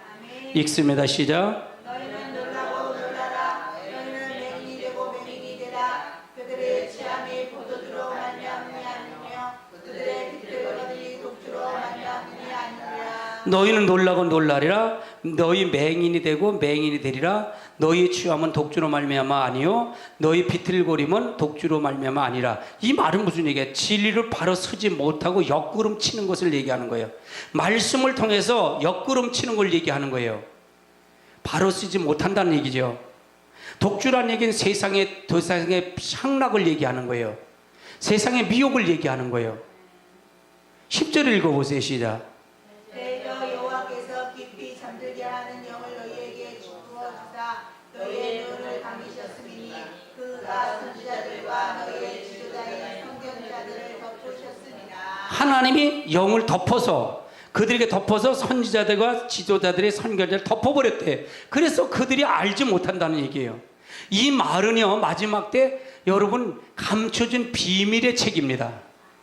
읽습니다. 시작. 너희는 놀라고 놀라라. 너희는 맹인이 되고 맹인이 되라. 그들의 취함이 포도주로 말미암으며 그들의 깃들거림이 독주로 말미암으니 아니라. 너희는 놀라고 놀라리라. 너희 맹인이 되고 맹인이 되리라. 너희 취함은 독주로 말미암아 아니요 너희 비틀거림은 독주로 말미암아 아니라. 이 말은 무슨 얘기야? 진리를 바로 서지 못하고 옆구름 치는 것을 얘기하는 거예요. 말씀을 통해서 옆구름 치는 걸 얘기하는 거예요. 바로 쓰지 못한다는 얘기죠. 독주란 얘기는 세상의 향락을 얘기하는 거예요. 세상의 미혹을 얘기하는 거예요. 10절 읽어보세요. 시작. 대저 여호와께서 깊이 잠들게 하는 영을 너희에게 주어 주사 너희의 눈을 감기셨으니 그가 선지자들과 너희의 지도자인 선견자들을 덮으셨습니다. 하나님이 영을 덮어서 그들에게 덮어서 선지자들과 지도자들의 선견자를 덮어버렸대. 그래서 그들이 알지 못한다는 얘기예요. 이 말은요, 마지막 때 여러분 감춰진 비밀의 책입니다.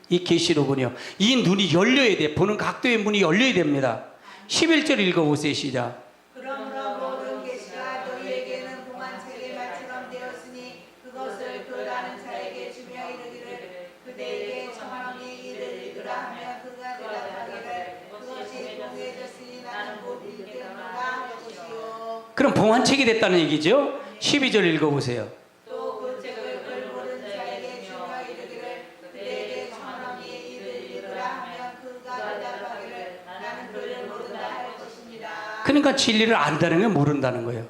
이 계시록은요, 이 눈이 열려야 돼. 보는 각도의 문이 열려야 됩니다. 11절 읽어보세요. 시작. 그러므로 모든 계시가 너희에게는 봉한 책의 말처럼 되었으니 그것을 그 아는 자에게 주며 이르기를 그대에게 청하노니 이를 읽으라 하면 그가 대답하기를 그것이 공개해졌으니 나는 못 읽겠노라 할 것이요. 그럼 봉한 책이 됐다는 얘기죠. 12절 읽어보세요. 또 그 책을 글 모르는 자에게 주며 이르기를 그대에게 청하노니 이를 읽으라 하면 그가 대답하기를 나는 그를 모른다 할 것입니다. 그러니까 진리를 안다는 게 모른다는 거예요.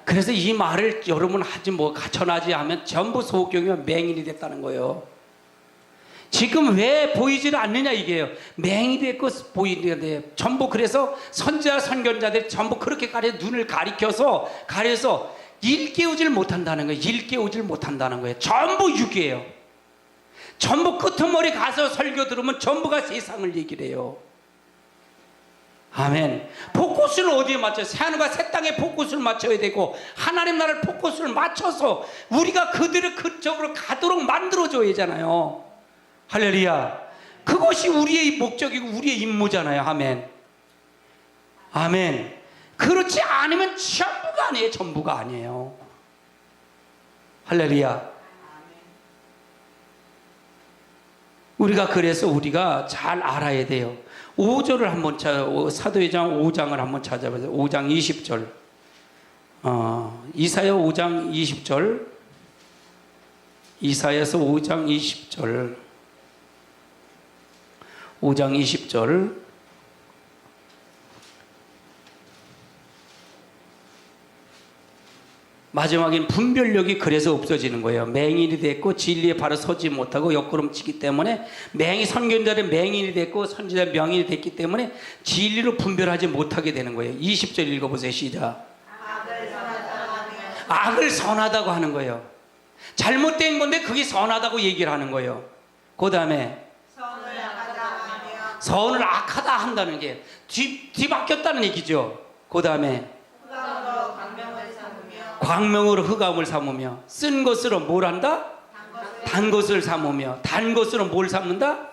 그래서 이 말을 여러분 하지 뭐 전하지 하면 전부 소경이와 맹인이 됐다는 거예요. 지금 왜 보이지를 않느냐 이게요. 맹인이 됐고 보이는데 전부 그래서 선지자 선견자들이 전부 그렇게 눈을 가리켜서 가려서 일깨우질 못한다는 거예요. 일깨우질 못한다는 거예요. 전부 육이에요. 전부 끄트머리 가서 설교 들으면 전부가 세상을 얘기를 해요. 아멘. 포커스를 어디에 맞춰요? 새하늘과 새 땅에 포커스를 맞춰야 되고 하나님 나라를 포커스를 맞춰서 우리가 그들을 그쪽으로 가도록 만들어줘야 하잖아요. 할렐루야. 그것이 우리의 목적이고 우리의 임무잖아요. 아멘. 아멘. 그렇지 않으면 전부가 아니에요. 전부가 아니에요. 할렐루야. 우리가 그래서 우리가 잘 알아야 돼요. 5절을 한번 사도행전 5장을 한번 찾아보세요. 5장 20절. 이사야 5장 20절. 이사야서 5장 20절. 5장 20절. 마지막엔 분별력이 그래서 없어지는 거예요. 맹인이 됐고 진리에 바로 서지 못하고 옆구름치기 때문에 선견자는 맹인이 됐고 선지자 명인이 됐기 때문에 진리로 분별하지 못하게 되는 거예요. 20절 읽어보세요. 시작. 악을 선하다고 하는 거예요. 잘못된 건데 그게 선하다고 얘기를 하는 거예요. 그 다음에 선을 악하다 한다는 게 뒤바뀌었다는 얘기죠. 그 다음에 광명으로 흑암을 삼으며 쓴 것으로 뭘 한다? 단 것을 삼으며 단 것으로 뭘 삼는다?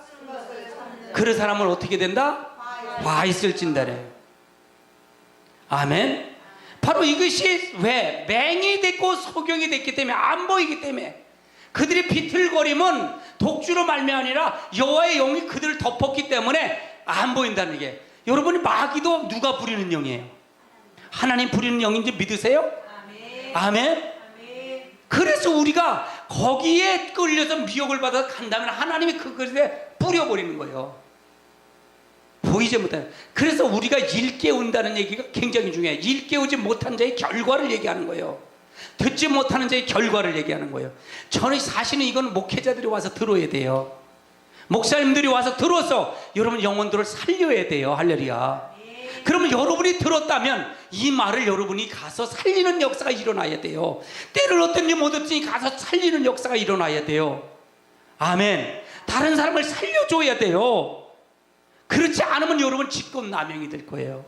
그 사람은 어떻게 된다? 화 있을진다래요. 아멘. 바로 이것이 왜 맹이 됐고 소경이 됐기 때문에 안 보이기 때문에 그들이 비틀거림은 독주로 말미암아 여호와의 영이 그들을 덮었기 때문에 안 보인다는 게 여러분이 마귀도 누가 부리는 영이에요? 하나님 부리는 영인지 믿으세요? 아멘. 그래서 우리가 거기에 끌려서 미혹을 받아서 간다면 하나님이 그 그릇에 뿌려버리는 거예요. 보이지 못하는. 그래서 우리가 일깨운다는 얘기가 굉장히 중요해요. 일깨우지 못한 자의 결과를 얘기하는 거예요. 듣지 못하는 자의 결과를 얘기하는 거예요. 저는 사실은 이건 목회자들이 와서 들어야 돼요. 목사님들이 와서 들어서 여러분 영혼들을 살려야 돼요. 할렐루야. 그러면 여러분이 들었다면 이 말을 여러분이 가서 살리는 역사가 일어나야 돼요. 때를 얻든지 못 얻든지 가서 살리는 역사가 일어나야 돼요. 아멘. 다른 사람을 살려줘야 돼요. 그렇지 않으면 여러분 직권남용이 될 거예요.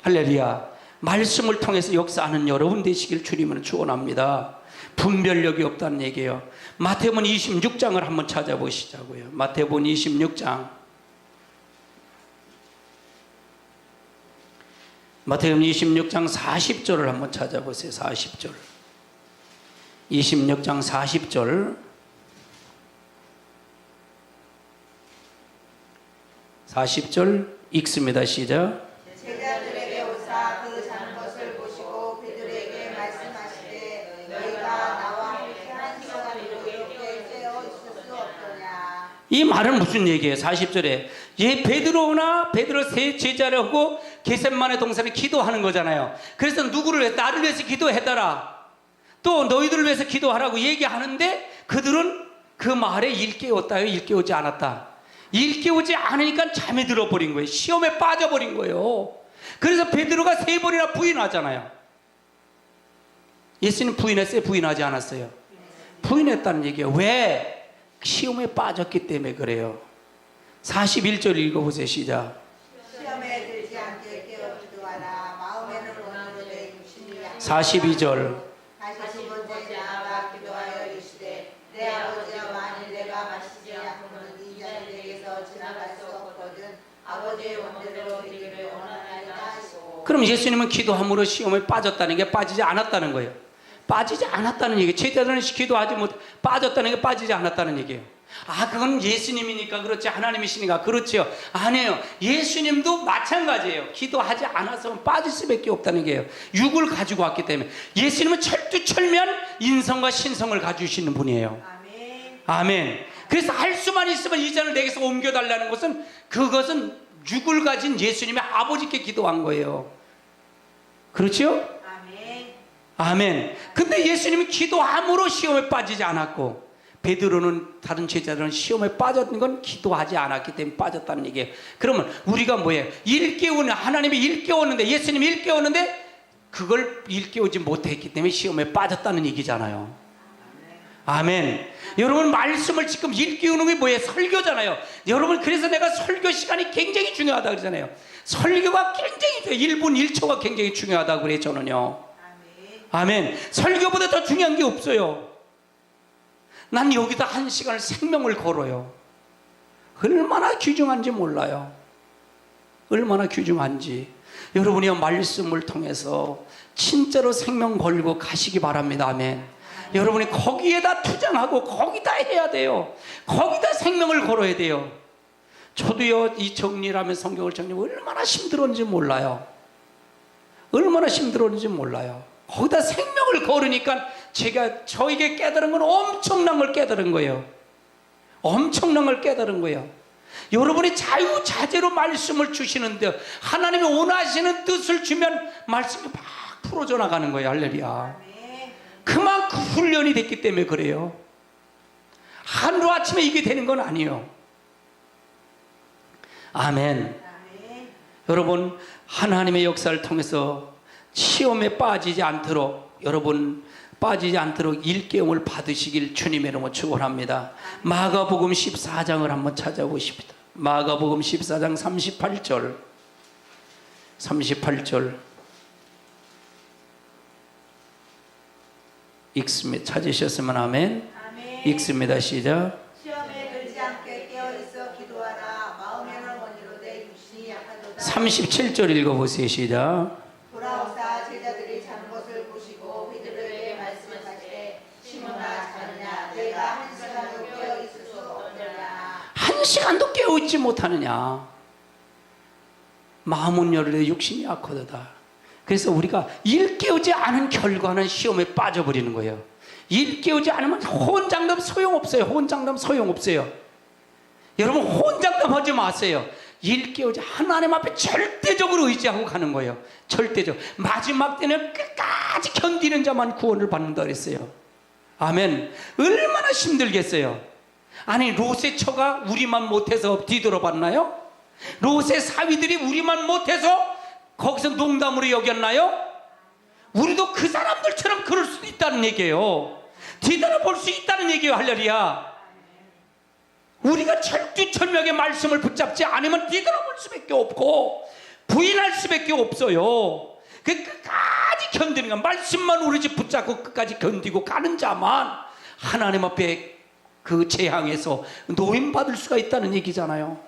할렐루야. 말씀을 통해서 역사하는 여러분 되시길 주님은 축원합니다. 분별력이 없다는 얘기예요. 마태복음 26장을 한번 찾아보시자고요. 마태복음 26장. 마태복음 26장 40절을 한번 찾아보세요. 40절. 26장 40절. 40절 읽습니다. 시작. 제자들에게 오사 그 자는 것을 보시고 그들에게 말씀하시되 너희가 나와 함께 한 시간을 이렇게 쬐어 있을 수 없더냐. 이 말은 무슨 얘기예요? 40절에 베드로 세 제자를 하고 겟세마네 동산에 기도하는 거잖아요. 그래서 나를 위해서 기도해달라, 또 너희들을 위해서 기도하라고 얘기하는데 그들은 그 말에 일깨웠다요, 일깨우지 않았다. 일깨우지 않으니까 잠에 들어버린 거예요. 시험에 빠져버린 거예요. 그래서 베드로가 3번이나 부인하잖아요. 예수님 부인했어요? 부인하지 않았어요? 부인했다는 얘기예요. 왜? 시험에 빠졌기 때문에 그래요. 41절 읽어보세요. 시작. 시험에 들지 않게 깨어 기도하라. 마음에는 원하는데 육신이 약하다. 42절. 다시 번째 나아가 기도하여 이르시되 내 아버지여 만일 내가 마시지 않고는 이 자들에게서 지나갈 수 없거든 아버지의 원대로 되기를 원하나이다 하시고. 그럼 예수님은 기도함으로 시험에 빠졌다는 게 빠지지 않았다는 거예요. 빠지지 않았다는 얘기예요. 제자들은 기도하지 못 빠졌다는 게 빠지지 않았다는 얘기예요. 아, 그건 예수님이니까 그렇지, 하나님이시니까 그렇지요. 아니에요. 예수님도 마찬가지예요. 기도하지 않아서 빠질 수밖에 없다는 게요. 육을 가지고 왔기 때문에. 예수님은 철두철미한 인성과 신성을 가지시는 분이에요. 아멘. 아멘. 그래서 할 수만 있으면 이 잔을 내게서 옮겨달라는 것은, 그것은 육을 가진 예수님의 아버지께 기도한 거예요. 그렇죠? 아멘. 아멘. 근데 예수님이 기도함으로 시험에 빠지지 않았고, 베드로는, 다른 제자들은 시험에 빠졌던 건 기도하지 않았기 때문에 빠졌다는 얘기예요. 그러면 우리가 뭐예요? 일깨우는, 하나님이 일깨웠는데, 예수님이 일깨웠는데 그걸 일깨우지 못했기 때문에 시험에 빠졌다는 얘기잖아요. 아멘. 여러분, 말씀을 지금 일깨우는 게 뭐예요? 설교잖아요. 여러분, 그래서 내가 설교 시간이 굉장히 중요하다 그러잖아요. 설교가 굉장히 중요해요. 1분 1초가 굉장히 중요하다고 그래요, 저는요. 아멘. 설교보다 더 중요한 게 없어요. 난 여기다 1시간을 생명을 걸어요. 얼마나 귀중한지 몰라요. 얼마나 귀중한지. 여러분이 말씀을 통해서 진짜로 생명 걸고 가시기 바랍니다. 아멘. 여러분이 거기에다 투쟁하고 거기다 해야 돼요. 거기다 생명을 걸어야 돼요. 저도요, 이 정리라면 성경을 정리하면 얼마나 힘들었는지 몰라요. 얼마나 힘들었는지 몰라요. 거기다 생명을 걸으니까 제가 저에게 깨달은 건 엄청난 걸 깨달은 거예요. 엄청난 걸 깨달은 거예요. 여러분이 자유자재로 말씀을 주시는데 하나님이 원하시는 뜻을 주면 말씀이 막 풀어져 나가는 거예요. 할렐루야. 그만큼 훈련이 됐기 때문에 그래요. 하루아침에 이게 되는 건 아니에요. 아멘. 여러분, 하나님의 역사를 통해서 시험에 빠지지 않도록, 여러분 빠지지 않도록 일깨움을 받으시길 주님의 이름으로 축원합니다. 마가복음 14장을 한번 찾아보십시다. 마가복음 14장 38절 38절 읽습니다. 찾으셨으면 아멘. 아멘. 읽습니다. 시작. 시험에 들지 않게 깨어 있어 기도하라. 마음에는 원이로되 육신이 약하도다. 37절 읽어보세요. 시작. 돌아오사 제자들이 자는 것을 보시고 베드로에게 말씀하시되 시몬아 자느냐 내가 1시간도 깨어 있을 수 없느냐. 1시간도 깨어있지 못하느냐. 마음은 열려 육신이 약하도다. 그래서 우리가 일깨우지 않은 결과는 시험에 빠져버리는 거예요. 일깨우지 않으면 혼장담 소용없어요. 혼장담 소용없어요. 여러분, 혼장담 하지 마세요. 일깨우지, 하나님 앞에 절대적으로 의지하고 가는 거예요. 절대적. 마지막 때는 끝까지 견디는 자만 구원을 받는다 그랬어요. 아멘. 얼마나 힘들겠어요. 아니, 롯의 처가 우리만 못해서 뒤돌아봤나요? 롯의 사위들이 우리만 못해서 거기서 농담으로 여겼나요? 우리도 그 사람들처럼 그럴 수도 있다는 얘기예요. 뒤돌아볼 수 있다는 얘기예요. 할렐루야. 우리가 철두철미하게 말씀을 붙잡지 않으면 뒤돌아볼 수밖에 없고 부인할 수밖에 없어요. 그 끝까지 견디는 거, 말씀만 오로지 붙잡고 끝까지 견디고 가는 자만 하나님 앞에 그 재앙에서 노임받을 수가 있다는 얘기잖아요.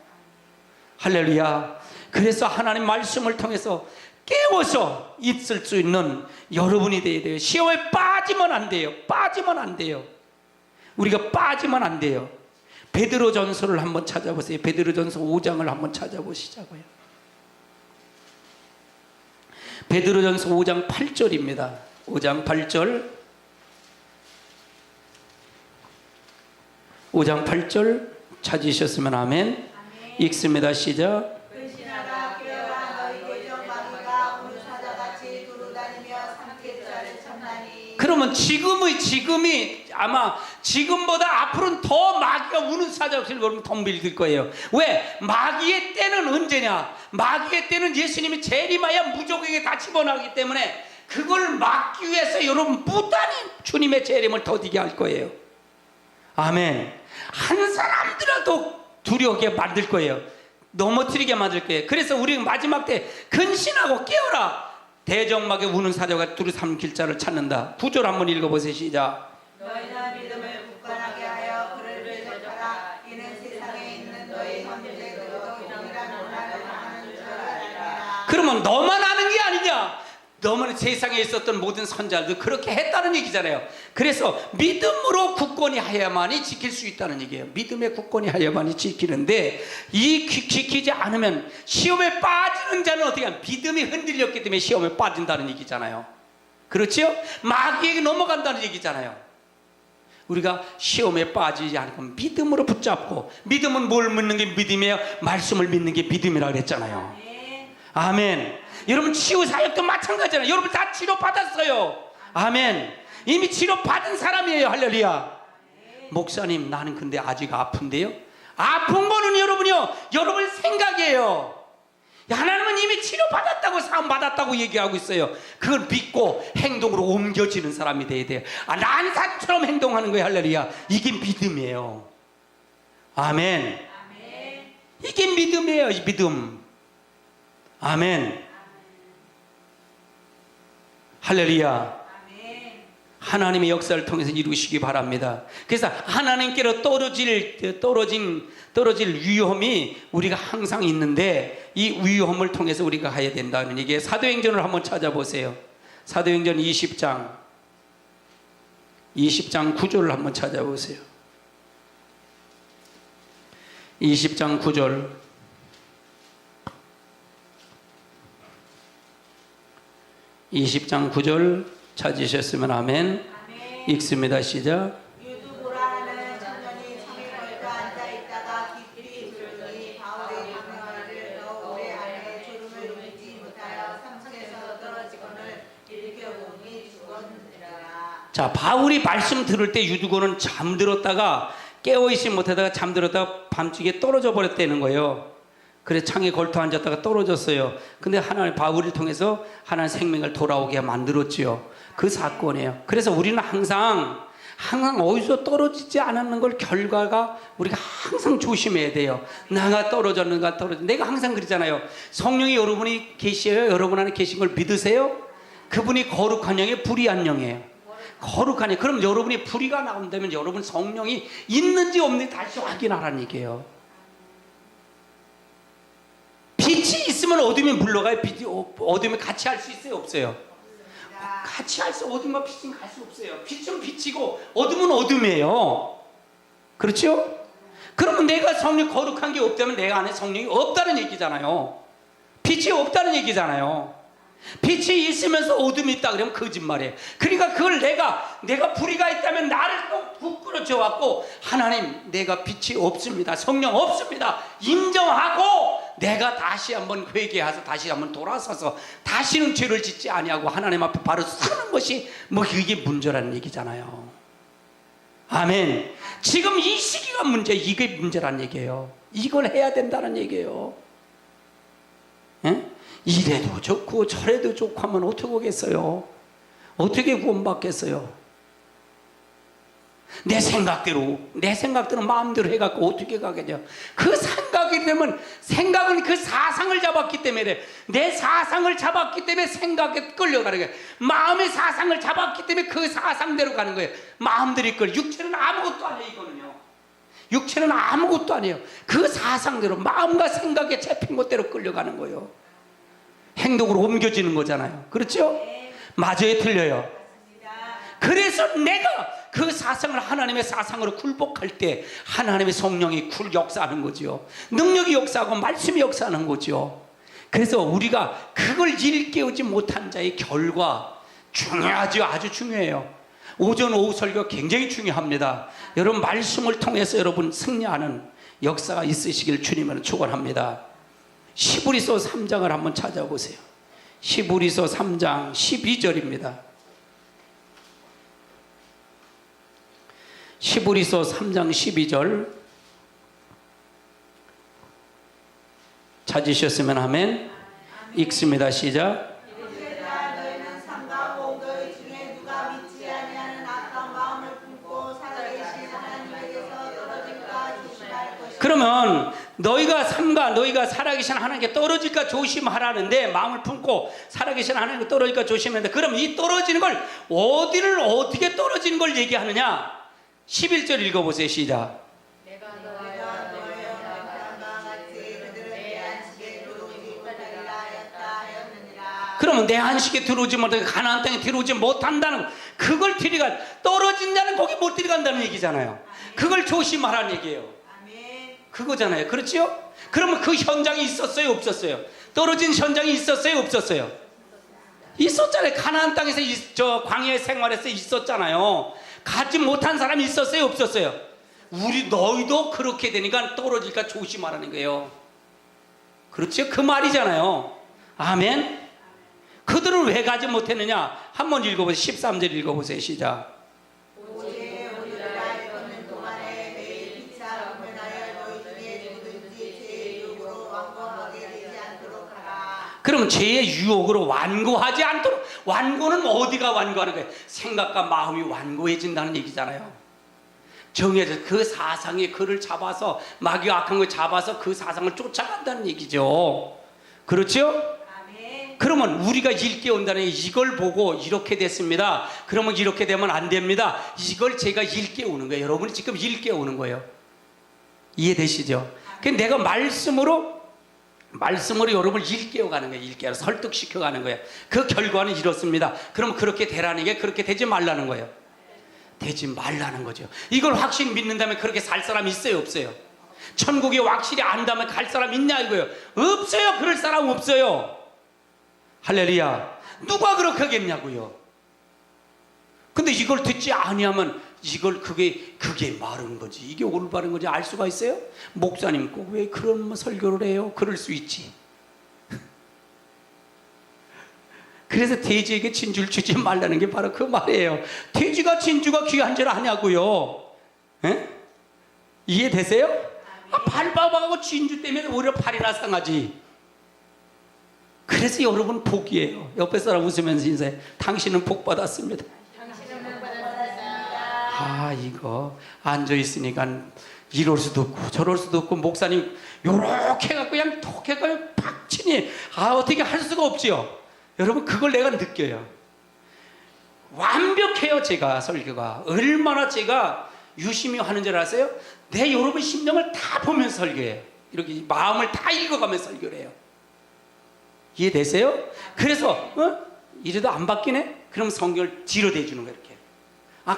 할렐루야. 그래서 하나님 말씀을 통해서 깨워서 있을 수 있는 여러분이 되어야 돼요. 시험에 빠지면 안 돼요. 빠지면 안 돼요. 우리가 빠지면 안 돼요. 베드로전서를 한번 찾아보세요. 베드로전서 5장을 한번 찾아보시자고요. 베드로전서 5장 8절입니다. 5장 8절. 5장 8절 찾으셨으면 아멘. 읽습니다. 시작. 근신하라 깨어라 너희 고정 마귀가 오늘 사자같이 두루다니며 삼킬 자를 찾나니. 그러면 지금이 아마 지금보다 앞으로는 더 마귀가 우는 사자를 그러면 덤빌 거예요. 왜? 마귀의 때는 언제냐? 마귀의 때는 예수님이 재림하여 무족에게 다 집어넣기 때문에 그걸 막기 위해서 여러분 무단히 주님의 재림을 더디게 할 거예요. 아멘. 한 사람들라도 두려워하게 만들 거예요. 넘어뜨리게 만들 거예요. 그래서 우리 마지막 때 근신하고 깨어라. 대적막에 우는 사자가 두루 삼킬 자를 찾는다. 9절 한번 읽어보세요. 시작. 너희는 믿음을 굳건하게 하여 그를 대적하라. 이는 세상에 있는 너희 형제들도 동일한 고난을 당하는 줄 알라. 그러면 너만 아는 게 아니냐? 너만 세상에 있었던 모든 선자들도 그렇게 했다는 얘기잖아요. 그래서 믿음으로 굳건히 하야만이 지킬 수 있다는 얘기예요. 믿음에 굳건히 하야만이 지키는데 이 지키지 않으면 시험에 빠지는 자는 어떻게 하면 믿음이 흔들렸기 때문에 시험에 빠진다는 얘기잖아요. 그렇죠? 마귀에게 넘어간다는 얘기잖아요. 우리가 시험에 빠지지 않고 믿음으로 붙잡고, 믿음은 뭘 믿는 게 믿음이에요? 말씀을 믿는 게 믿음이라고 그랬잖아요. 아멘. 여러분 치유 사역도 마찬가지잖아요. 여러분 다 치료 받았어요. 아멘. 이미 치료 받은 사람이에요. 할렐루야. 목사님 나는 근데 아직 아픈데요. 아픈 거는 여러분이요, 여러분 생각이에요. 하나님은 이미 치료 받았다고, 사함 받았다고 얘기하고 있어요. 그걸 믿고 행동으로 옮겨지는 사람이 돼야 돼요. 난사처럼 행동하는 거예요. 할렐루야. 이게 믿음이에요. 아멘. 이게 믿음이에요. 이 믿음. 아멘. 할렐루야. 하나님의 역사를 통해서 이루시기 바랍니다. 그래서 하나님께로 떨어질 위험이 우리가 항상 있는데, 이 위험을 통해서 우리가 가야 된다는 얘기예요. 사도행전을 한번 찾아보세요. 사도행전 20장 9절을 한번 찾아보세요. 20장 9절. 20장 9절 찾으셨으면 아멘. 읽습니다. 시작. 유두보라 하는 청년이 창에 걸터 앉아있다가 깊이 들더니 바울의 강요를 더 오래 안에 졸음을 이기지 못하여 3층에서 떨어지거늘 일으켜보니 죽었느니라. 자, 바울이 말씀 들을 때 유두고는 잠들었다가, 깨어있지 못하다가 잠들었다가 밤중에 떨어져 버렸다는 거예요. 그래서 창에 걸터 앉았다가 떨어졌어요. 근데 하나님, 바울을 통해서 하나님 생명을 돌아오게 만들었지요. 그 사건이에요. 그래서 우리는 항상 어디서 떨어지지 않았는 걸, 결과가 우리가 항상 조심해야 돼요. 나가 떨어졌는가 내가 항상 그러잖아요. 성령이 여러분이 계시에요. 여러분 안에 계신 걸 믿으세요? 그분이 거룩한 영이에요, 불의한 영이에요? 거룩한 영. 그럼 여러분이 불의가 나온다면 여러분 성령이 있는지 없는지 다시 확인하라는 얘기예요. 빛이 있으면 어둠이 물러가요. 어둠이 같이 할 수 있어요, 없어요? 같이 할 수, 어둠과 빛은 갈 수 없어요. 빛은 빛이고 어둠은 어둠이에요. 그렇죠? 그러면 내가 성령 거룩한 게 없다면 내가 안에 성령이 없다는 얘기잖아요. 빛이 없다는 얘기잖아요. 빛이 있으면서 어둠이 있다 그러면 거짓말이에요. 그러니까 그걸 내가 불의가 있다면 나를 꼭 부끄러져 갖고, 하나님 내가 빛이 없습니다, 성령 없습니다 인정하고, 내가 다시 한번 회개해서 다시 한번 돌아서서 다시는 죄를 짓지 아니하고 하나님 앞에 바로 서는 것이 그게 문제라는 얘기잖아요. 아멘. 지금 이 시기가 문제, 이게 문제라는 얘기예요. 이걸 해야 된다는 얘기예요. 예? 이래도 좋고 저래도 좋고 하면 어떻게 오겠어요? 어떻게 구원받겠어요? 내 생각대로 마음대로 해갖고 어떻게 가겠냐? 그 생각이 되면, 생각은 그 사상을 잡았기 때문에, 내 사상을 잡았기 때문에 생각에 끌려가는 거예요. 마음의 사상을 잡았기 때문에 그 사상대로 가는 거예요. 마음들이 육체는 아무것도 아니에요. 이거는요, 육체는 아무것도 아니에요. 그 사상대로, 마음과 생각에 잡힌 것대로 끌려가는 거예요. 행동으로 옮겨지는 거잖아요. 그렇죠? 맞아요, 틀려요? 그래서 내가 그 사상을 하나님의 사상으로 굴복할 때 하나님의 성령이 역사하는 거죠. 능력이 역사하고 말씀이 역사하는 거죠. 그래서 우리가 그걸 일깨우지 못한 자의 결과 중요하죠. 아주 중요해요. 오전 오후 설교 굉장히 중요합니다. 여러분 말씀을 통해서 여러분 승리하는 역사가 있으시길 주님은 축원합니다. 시브리서 3장을 한번 찾아보세요. 시브리서 3장 12절입니다. 시브리서 3장 12절 찾으셨으면 아멘. 읽습니다. 시작. 너희는 삼가 오도의 중에 누가 믿지 아니하는 악한 마음을 품고 살아계신 하나님에게서 떨어질까 조심할 것이다. 그러면 너희가 삼가 너희가 살아계신 하나님께 떨어질까 조심하라는데, 마음을 품고 살아계신 하나님께 떨어질까 조심하는데, 그럼 이 떨어지는 걸 어디를 어떻게 떨어지는 걸 얘기하느냐? 11절 읽어보세요. 시작. 내가 너희와 너희의 남편과 같이 그들은 내 안식에 들어오지 못하리라 하였느니라. 그러면 내 안식에 들어오지 못하고 가나안 땅에 들어오지 못한다는, 그걸 들어가, 떨어진다는 거기 못 들어간다는 얘기잖아요. 그걸 조심하라는 얘기예요. 아멘. 그거잖아요. 그렇지요? 그러면 그 현장이 있었어요? 없었어요? 떨어진 현장이 있었어요? 없었어요? 있었잖아요. 가나안 땅에서 저 광야의 생활에서 있었잖아요. 가지 못한 사람이 있었어요? 없었어요? 너희도 그렇게 되니까 떨어질까 조심하라는 거예요. 그렇죠? 그 말이잖아요. 아멘. 그들은 왜 가지 못했느냐? 한번 읽어보세요. 13절 읽어보세요. 시작. 오직 우리가 입는 동안에 매일 피차 분별하여 너희 중에 누구든지 죄의 유혹으로 완고하게 되지 않도록 하라. 그럼 죄의 유혹으로 완고하지 않도록. 완고는 어디가 완고하는 거예요? 생각과 마음이 완고해진다는 얘기잖아요. 정해져 그 사상에 그를 잡아서, 마귀가 악한 걸 잡아서 그 사상을 쫓아간다는 얘기죠. 그렇죠? 아멘. 그러면 우리가 일깨운다는 이걸 보고 이렇게 됐습니다. 그러면 이렇게 되면 안 됩니다. 이걸 제가 일깨우는 거예요. 여러분이 지금 일깨우는 거예요. 이해되시죠? 그래서 내가 말씀으로 여러분을 일깨워가는 거예요. 일깨워 설득시켜가는 거예요. 그 결과는 이렇습니다. 그럼 그렇게 되라는 게, 그렇게 되지 말라는 거예요. 되지 말라는 거죠. 이걸 확실히 믿는다면 그렇게 살 사람 있어요? 없어요? 천국에 확실히 안다면 갈 사람 있냐 이거예요? 없어요. 그럴 사람 없어요. 할렐루야. 누가 그렇게 하겠냐고요. 근데 이걸 듣지 아니하면 그게 마른 거지, 이게 올바른 거지 알 수가 있어요? 목사님 꼭 왜 그런 설교를 해요? 그럴 수 있지. 그래서 돼지에게 진주를 주지 말라는 게 바로 그 말이에요. 돼지가 진주가 귀한 줄 아냐고요. 에? 이해되세요? 밟아봐고 진주 때문에 오히려 팔이나 상하지. 그래서 여러분 복이에요. 옆에 사람 웃으면서 인사해. 당신은 복 받았습니다. 이거 앉아있으니까 이럴 수도 없고 저럴 수도 없고, 목사님 요렇게 해갖고 그냥 톡 해갖고 팍 치니 어떻게 할 수가 없지요. 여러분 그걸 내가 느껴요. 완벽해요. 제가 설교가 얼마나 제가 유심히 하는 줄 아세요? 내 여러분 심령을 다 보면서 설교해요. 이렇게 마음을 다 읽어가면서 설교를 해요. 이해되세요? 그래서 이래도 안 바뀌네? 그럼 성경을 뒤로 대주는 거예요. 이렇게.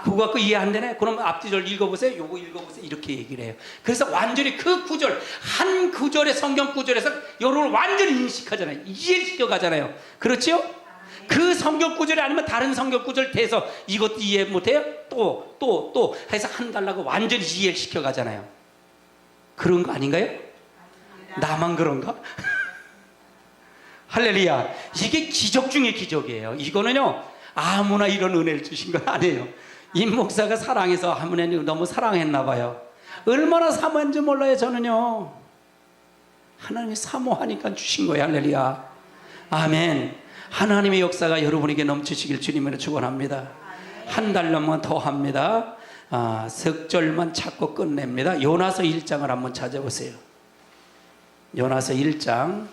그거 갖고 이해 안 되네? 그럼 앞뒤절 읽어보세요. 요거 읽어보세요. 이렇게 얘기를 해요. 그래서 완전히 그 구절, 한 구절의 성경 구절에서 여러분을 완전히 인식하잖아요. 이해시켜 가잖아요. 그렇죠? 그 성경 구절이 아니면 다른 성경 구절 대서 이것도 이해 못해요? 또 해서 한 달라고 완전히 이해시켜 가잖아요. 그런 거 아닌가요? 나만 그런가? 할렐루야. 이게 기적 중에 기적이에요. 이거는요 아무나 이런 은혜를 주신 건 아니에요. 임 목사가 사랑해서 하나님 너무 사랑했나 봐요. 얼마나 사모한지 몰라요. 저는요 하나님이 사모하니까 주신 거예요. 할렐루야. 아멘. 하나님의 역사가 여러분에게 넘치시길 주님으로 축원합니다. 한 달만 더 합니다. 석 절만 찾고 끝냅니다. 요나서 1장을 한번 찾아보세요. 요나서 1장.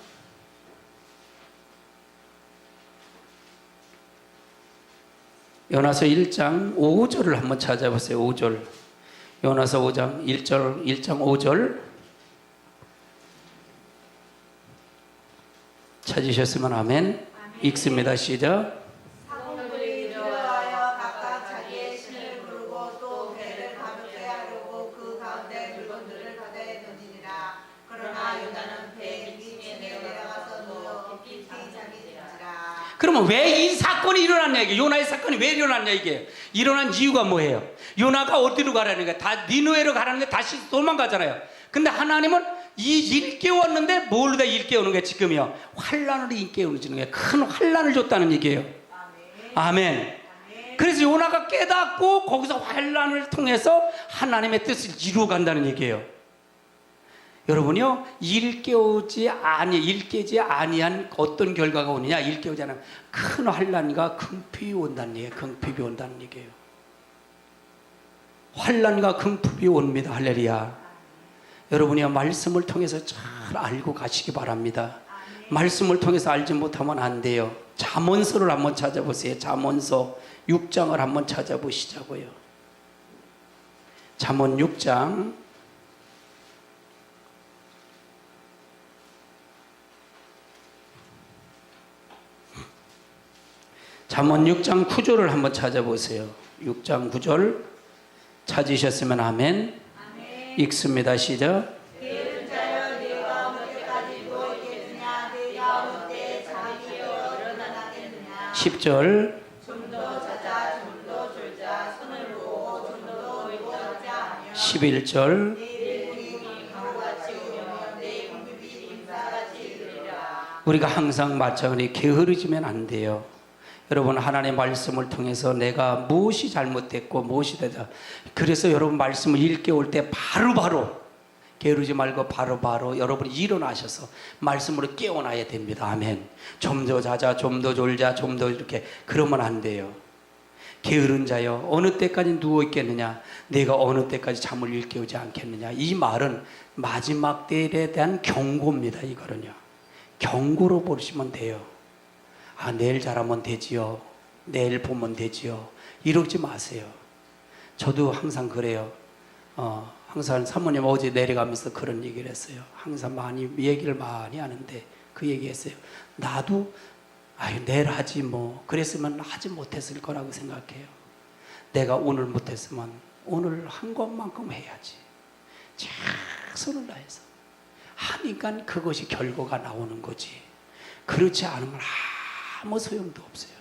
요나서 1장 5절을 한번 찾아보세요. 5절. 요나서 5장 1장 5절 찾으셨으면 아멘. 읽습니다. 시작. 사공들이 들어와여 각각 자기의 신을 부르고 또 배를 가볍게 하려고 그 가운데 물건들을 바다에 던지니라. 그러나 요나는 배 밑에 내려가서 누워 깊이 잠이 들지라. 그러면 왜 이 사건이 일어났냐 이게. 요나의 사건이 왜 일어났냐 이게. 일어난 이유가 뭐예요? 요나가 어디로 가라는 거야? 다 니느웨로 가라는 게 다시 도망가잖아요. 근데 하나님은 이 일깨웠는데 뭘로 다 일깨우는 거야 지금이요? 환란으로 일깨우는 거예요. 큰 환란을 줬다는 얘기예요. 아멘. 그래서 요나가 깨닫고 거기서 환란을 통해서 하나님의 뜻을 이루어 간다는 얘기예요. 여러분요, 일깨지 아니한 어떤 결과가 오느냐? 일깨우지 않으면 큰 환란과 궁핍이 온다는 얘기예요. 궁핍이 온다는 얘기예요. 환란과 궁핍이 옵니다. 할렐루야. 여러분이 말씀을 통해서 잘 알고 가시기 바랍니다. 말씀을 통해서 알지 못하면 안 돼요. 잠언서를 한번 찾아보세요. 잠언서 6장을 한번 찾아보시자고요. 잠언 6장 잠언 6장 9절을 한번 찾아보세요. 6장 9절 찾으셨으면 아멘. 읽습니다. 시작. 게으른 자여 네가 어느 때까지 누워 있겠느냐 네가 어느 때 잠이 깨어 일어나겠느냐 10절 좀 더 자자 좀 더 졸자 손을 보고 좀 더 누워자 하며 11절 내 공이 강우같이 오며 내 공급이 임사같이 이르리라. 우리가 항상 마찬가지 게으르지면 안 돼요. 여러분 하나님의 말씀을 통해서 내가 무엇이 잘못됐고 무엇이 되다. 그래서 여러분 말씀을 일깨울 때 바로바로 게으르지 말고 바로바로 여러분이 일어나셔서 말씀으로 깨어나야 됩니다. 아멘. 좀 더 자자 좀 더 졸자 좀 더 이렇게 그러면 안 돼요. 게으른 자여 어느 때까지 누워있겠느냐 내가 어느 때까지 잠을 일깨우지 않겠느냐. 이 말은 마지막 때에 대한 경고입니다. 이거는요 경고로 보시면 돼요. 아 내일 잘하면 되지요. 내일 보면 되지요. 이러지 마세요. 저도 항상 그래요. 항상 사모님 어제 내려가면서 그런 얘기를 했어요. 항상 얘기를 많이 하는데 그 얘기했어요. 나도 내일 하지 뭐 그랬으면 하지 못했을 거라고 생각해요. 내가 오늘 못했으면 오늘 한 것만큼 해야지. 최선을 다해서 하니까 그것이 결과가 나오는 거지. 그렇지 않으면 아무 소용도 없어요.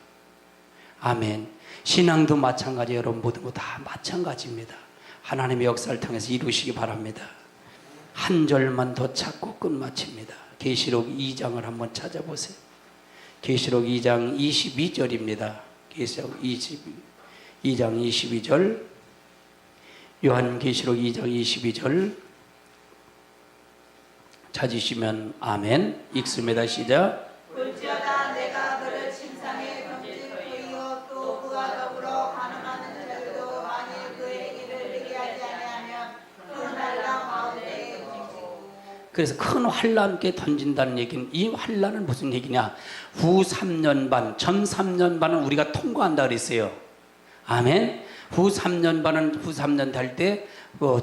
아멘. 신앙도 마찬가지 여러분 모든 거 다 마찬가지입니다. 하나님의 역사를 통해서 이루시기 바랍니다. 한 절만 더 찾고 끝마칩니다. 계시록 2장을 한번 찾아보세요. 계시록 2장 22절입니다. 계시록 2장 22절 요한계시록 2장 22절 찾으시면 아멘. 읽습니다. 시작. 볼지어다 내가 그를 침상에 던질 터이요 또 그와 더불어 가늠하는 자들도 만일 그의 길을 회개하지 아니하면 큰 한란 가운데에 던지고. 그래서 큰 환란께 던진다는 얘기는 이 환란은 무슨 얘기냐? 후 3년 반, 전 3년 반은 우리가 통과한다 그랬어요. 아멘. 후 3년 반은 후 3년 달 때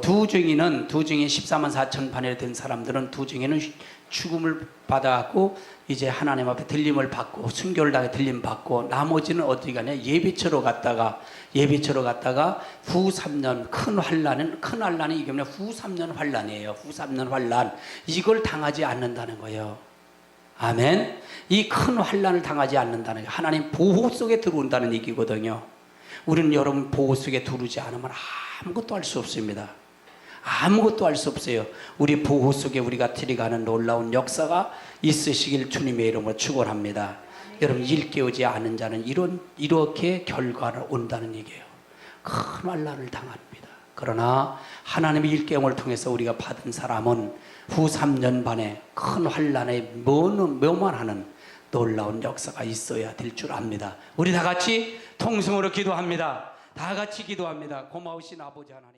두 증인 14만 4천 반에 된 사람들은 두 증인은 죽음을 받아갖고 이제 하나님 앞에 들림을 받고 순교를 당해 들림 받고 나머지는 어디 가냐? 예비처로 갔다가 후 3년 큰 환란이 이게 뭐냐? 후 3년 환란이에요. 후 3년 환란 이걸 당하지 않는다는 거예요. 아멘. 이 큰 환란을 당하지 않는다는 게 하나님 보호 속에 들어온다는 얘기거든요. 우리는 여러분 보호 속에 들어오지 않으면 아무것도 할 수 없습니다. 아무것도 할 수 없어요. 우리 보호 속에 우리가 들어가는 놀라운 역사가 있으시길 주님의 이름으로 축원합니다. 여러분 일깨우지 않은 자는 이렇게 결과를 온다는 얘기예요. 큰 환난을 당합니다. 그러나 하나님의 일깨움을 통해서 우리가 받은 사람은 후 3년 반에 큰 환난에 묘만하는 놀라운 역사가 있어야 될 줄 압니다. 우리 다 같이 통성으로 기도합니다. 다 같이 기도합니다. 고마우신 아버지 하나님.